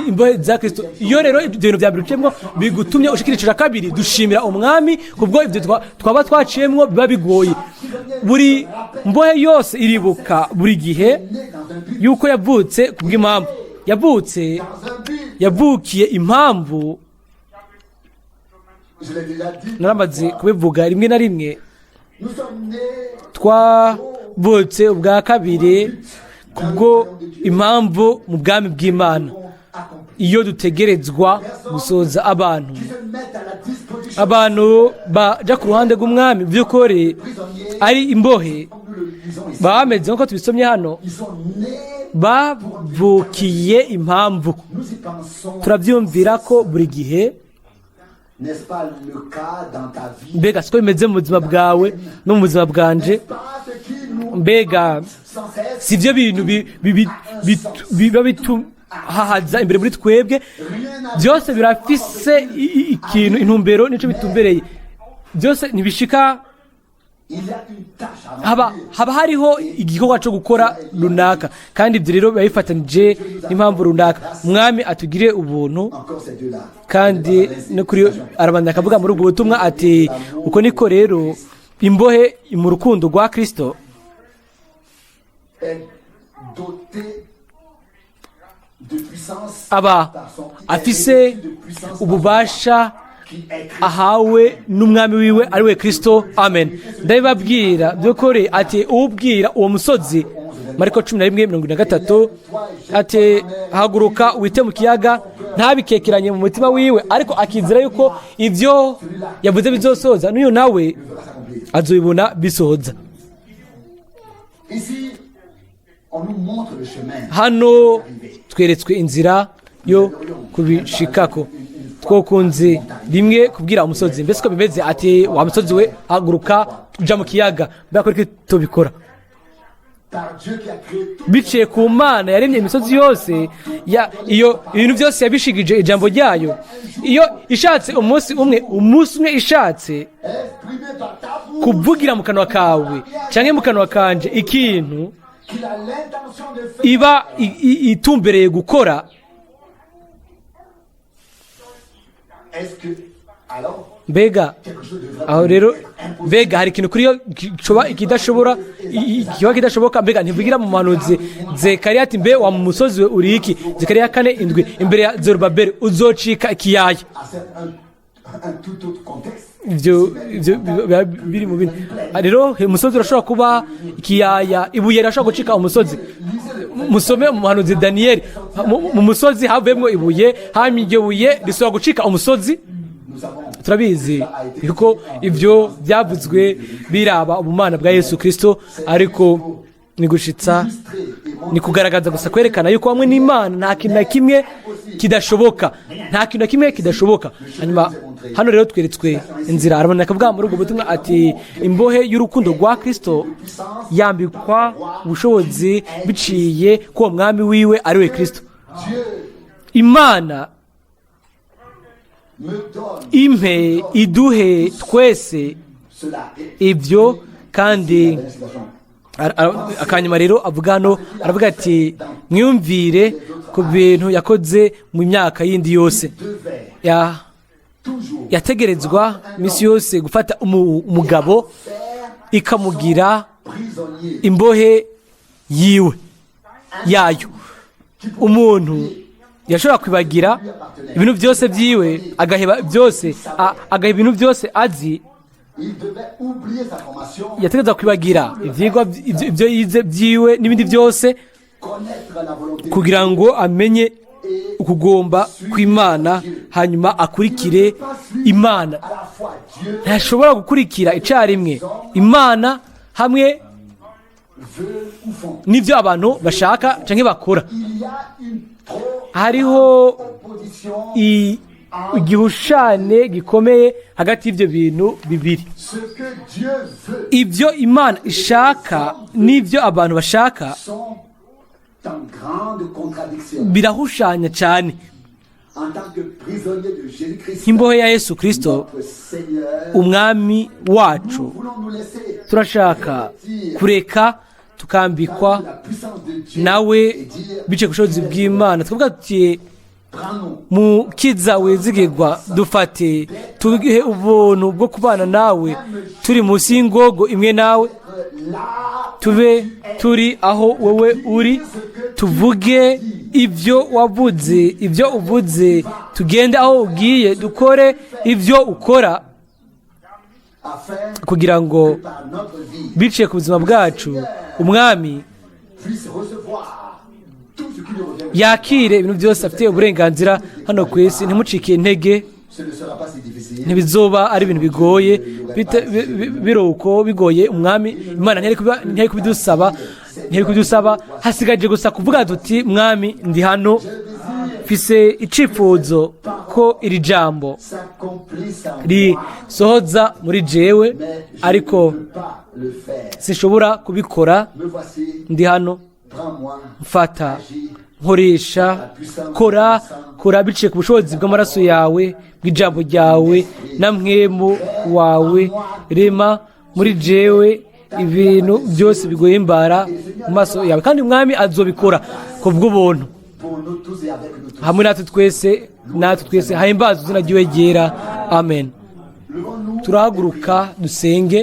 imbohe za Kristo. Iyo rero ibyo bintu bya mbere uciyemwo bigutumye ushikira icyo cya kabiri, dushimira umwami kubwo ibyo twaba twaciyemwo biba bigoye. Buri mbohe yose iribuka buri gihe yuko yavutse kubw'impamvu. Yavukiye impamvu. Naramaze kubivuga rimwe na rimwe, twavutse ubwa kabiri kubwo impamvu mu bwami bw'Imana. Iyo dutegerezwa gusoza abantu baja ku ruhande rw'umwami, by'ukuri ari imbohe, bameze nk'uko tubisomye hano, bavukiye impamvu. Turabyumvira ko buri gihe, mbega siko bimeze mu buzima bwawe no mu buzima bwanje. Mbega si byo bintu biba bituhahaza imbere muri twebwe? Byose birafise ikintu, intumbero n'icyo bitumbereye. Byose ntibishika, haba hariho igikorwa cyo gukora runaka, kandi ibyo rero biba bifatanije n'impamvu runaka. Umwami atugire ubuntu, kandi no kuri arabandanya akavuga muri ubwo butumwa ati, uko niko rero imbohe mu rukundo rwa Kristo aba afise ububasha ahawe n'umwami wiwe ari we Kristo. Amen. Ndabibabwira by'ukuri ati, ubwira uwo musozi, Mariko 11:23, ati haguruka wite mu kiyaga, ntabikekeranye mu mutima wiwe, ariko akizera yuko ibyo yavuze bizosoza, n'uyu nawe azobibona bisohoza. Hano tweretswe inzira yo kubishikako. Twokunze rimwe kubwira umusozi, mbese ko bimeze ati, wa musozi we haguruka uja mu kiyaga. Mbega ko tubikora biciye ku Mana yaremye imisozi yose, iyo ibintu byose yabishigije ijambo ryayo. Iyo ishatse umunsi umwe ishatse kuvugira mu kanwa kawe cyangwa mu kanwa kanje ikintu iba itumbereye gukora, mbega aho rero, mbega hari ikintu kuri yo kiba kidashoboka. Mbega ntivugira mu manuzi Zekariya ati, mbe wa musozi we uri iki? Zekariya 4:7, imbere ya Zerubabeli uzocika ikiyaya. Ibyo biri mu bindi rero. Umusozi urashobora kuba ikiyaya, ibuye rirashobora gucika umusozi. Musome mu manuzi Daniyeli, mu musozi havuyemo ibuye, hanyuma iryo buye risubira gucika umusozi. Turabizi kuko ibyo byavuzwe biraba ubumana bwa Yesu Kristo, ariko ni gushitsa, ni kugaragaza gusa, kwerekana yuko hamwe n'Imana nta kintu na kimwe kidashoboka, Hanyuma hano rero tweretswe inzira. araboneka akavuga muri ubwo butumwa ati imbohe y'urukundo rwa Kristo yambikwa ubushobozi biciye ko uwo mwami wiwe ari we Kristo. Imana impe iduhe twese ibyo. kandi akanyuma rero avuga hano, aravuga ati mwiyumvire ku bintu yakoze mu myaka yindi yose. yategerezwa iminsi yose gufata umugabo ikamugira imbohe yiwe yayo. umuntu yashobora kwibagira ibintu byose byiwe, agaheba byose, agaheba ibintu byose azi. yategerezwa kwibagira ibyo yize byiwe n'ibindi byose kugira ngo amenye ukugomba kw'Imana, hanyuma akurikire Imana. ntashobora gukurikira icyarimwe Imana hamwe n'ibyo abantu bashaka cyangwa bakora. hariho igihushane gikomeye hagati y'ibyo bintu bibiri. ibyo Imana ishaka n'ibyo abantu bashaka birahushanya cyane. nk'imbohe ya Yesu Kristo umwami wacu, turashaka kureka tukambikwa nawe bice ku bushobozi bw'Imana. twavuga tuti mukiza wizigirwa, dufate tugihe ubuntu bwo kubana nawe turi munsi y'ingogo imwe nawe, tube turi aho wowe uri, tuvuge ibyo wavuze, ibyo uvuze, tugende aho ugiye, dukore ibyo ukora, kugira ngo biciye ku buzima bwacu umwami yakire ibintu byose afite uburenganzira hano ku isi. ntimucike intege, ntibizoba ari ibintu bigoye biruko bigoye. umwami Imana ntiyari kubidusaba, hasigaje gusa kuvuga tuti mwami ndi hano, mfise icifuzo ko iri jambo risohoza muri jewe, ariko sinshobora kubikora. ndi hano, mfata, nkoresha, kora biciye ku bushobozi bw'amaraso yawe, bw'ijambo ryawe na mwemu wawe. rema muri jewe ibintu byose bigoyimbara mu maso yawe, kandi umwami azobikora ku bw'ubuntu hamwe natwe twese. hahimbaza izina ryiwe ryera. amen. turahaguruka dusenge.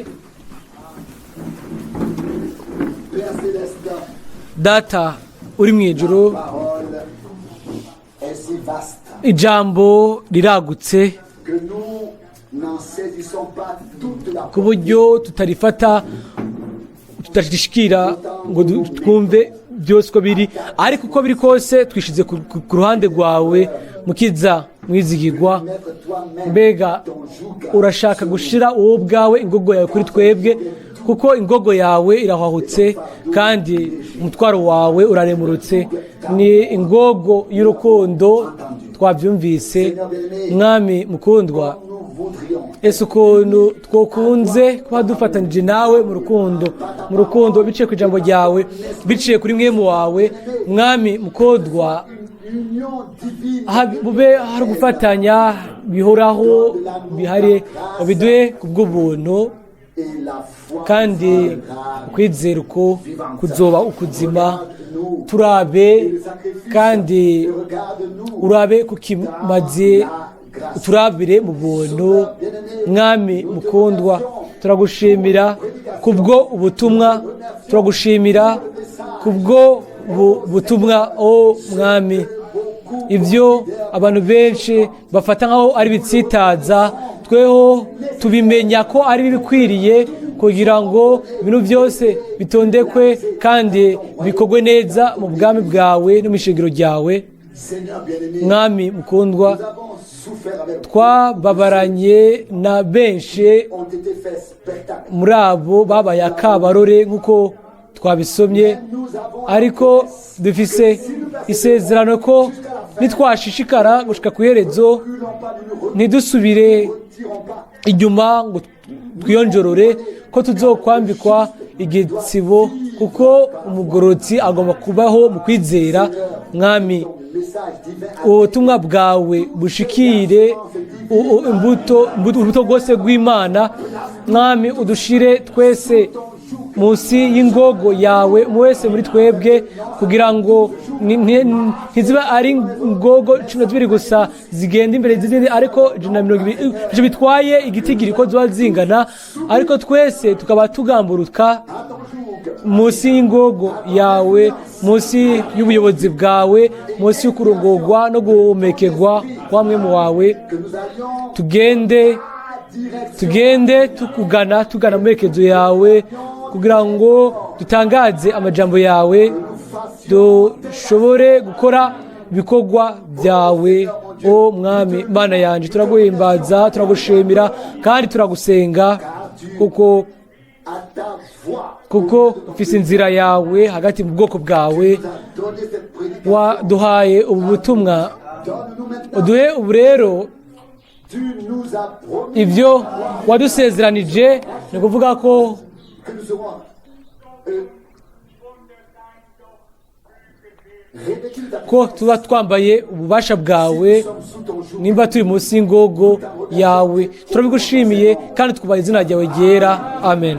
Data uri mu ijuru, ijambo riragutse ku buryo tutarifata, tutarishikira ngo twumve byose uko biri, ariko uko biri kose twishize ku ruhande rwawe mukiza mwizigirwa. mbega urashaka gushira uwo bwawe ingogo yawe kuri twebwe, kuko ingogo yawe irahwahutse kandi umutwaro wawe uraremurutse. ni ingogo y'urukundo twabyumvise. mwami mukundwa, ese ukuntu twakunze kuba dufatanyije nawe mu rukundo biciye ku ijambo ryawe, biciye kuri mwemu wawe. mwami mukundwa, bube hari gufatanya bihoraho bihari, biduhe ku bw'ubuntu, kandi ukwizera uko kuzoba ukuzima. turabe kandi urabe kukimaze, turabire mu buntu. mwami mukundwa, turagushimira kubwo ubutumwa, turagushimira kubwo butumwa. mwami, ibyo abantu benshi bafata nkaho ari bitsitaza, tweho tubimenya ko ari bikwiriye kugira ngo ibintu byose bitondekwe kandi bikorwe neza mu bwami bwawe no mu ishingiro ryawe. mwami mukundwa, twababaranye na benshi muri abo babaye akabarore nk'uko twabisomye ariko dufise isezerano ko nitwashishikara gushika ku iherezo ntidusubire inyuma ngo twiyonjorore ko tuzokwambikwa igitsibo kuko umugororotsi agomba kubaho mu kwizera. Mwami, ubutumwa bwawe bushikire urubuto rwose rw'Imana. Mwami, udushire twese munsi y'ingogo yawe, wese muri twebwe, kugira ngo ntizibe ari ingogo 12 gusa zigenda imbere zizindi ariko 120 bitwaye igitigiri ko ziba zingana, ariko twese tukaba tugamburuka munsi y'ingogo yawe, munsi y'ubuyobozi bwawe, munsi y'ukurongorwa no guhomekerwa kwamwe mu wawe. Tugende tugana mu merekezo yawe kugira ngo dutangaze amajambo yawe, dushobore gukora ibikorwa byawe. O Mwami Mana yanje, turaguhimbaza, turagushimira kandi turagusenga kuko ufise inzira yawe hagati mu bwoko bwawe. Waduhaye ubu butumwa, uduhe ubu rero ibyo wadusezeranije, ni ukuvuga ko tuba twambaye ububasha bwawe nimba turi munsi y'ingogo yawe. Turabigushimiye kandi twubaha izina ryawe ryera. Amen.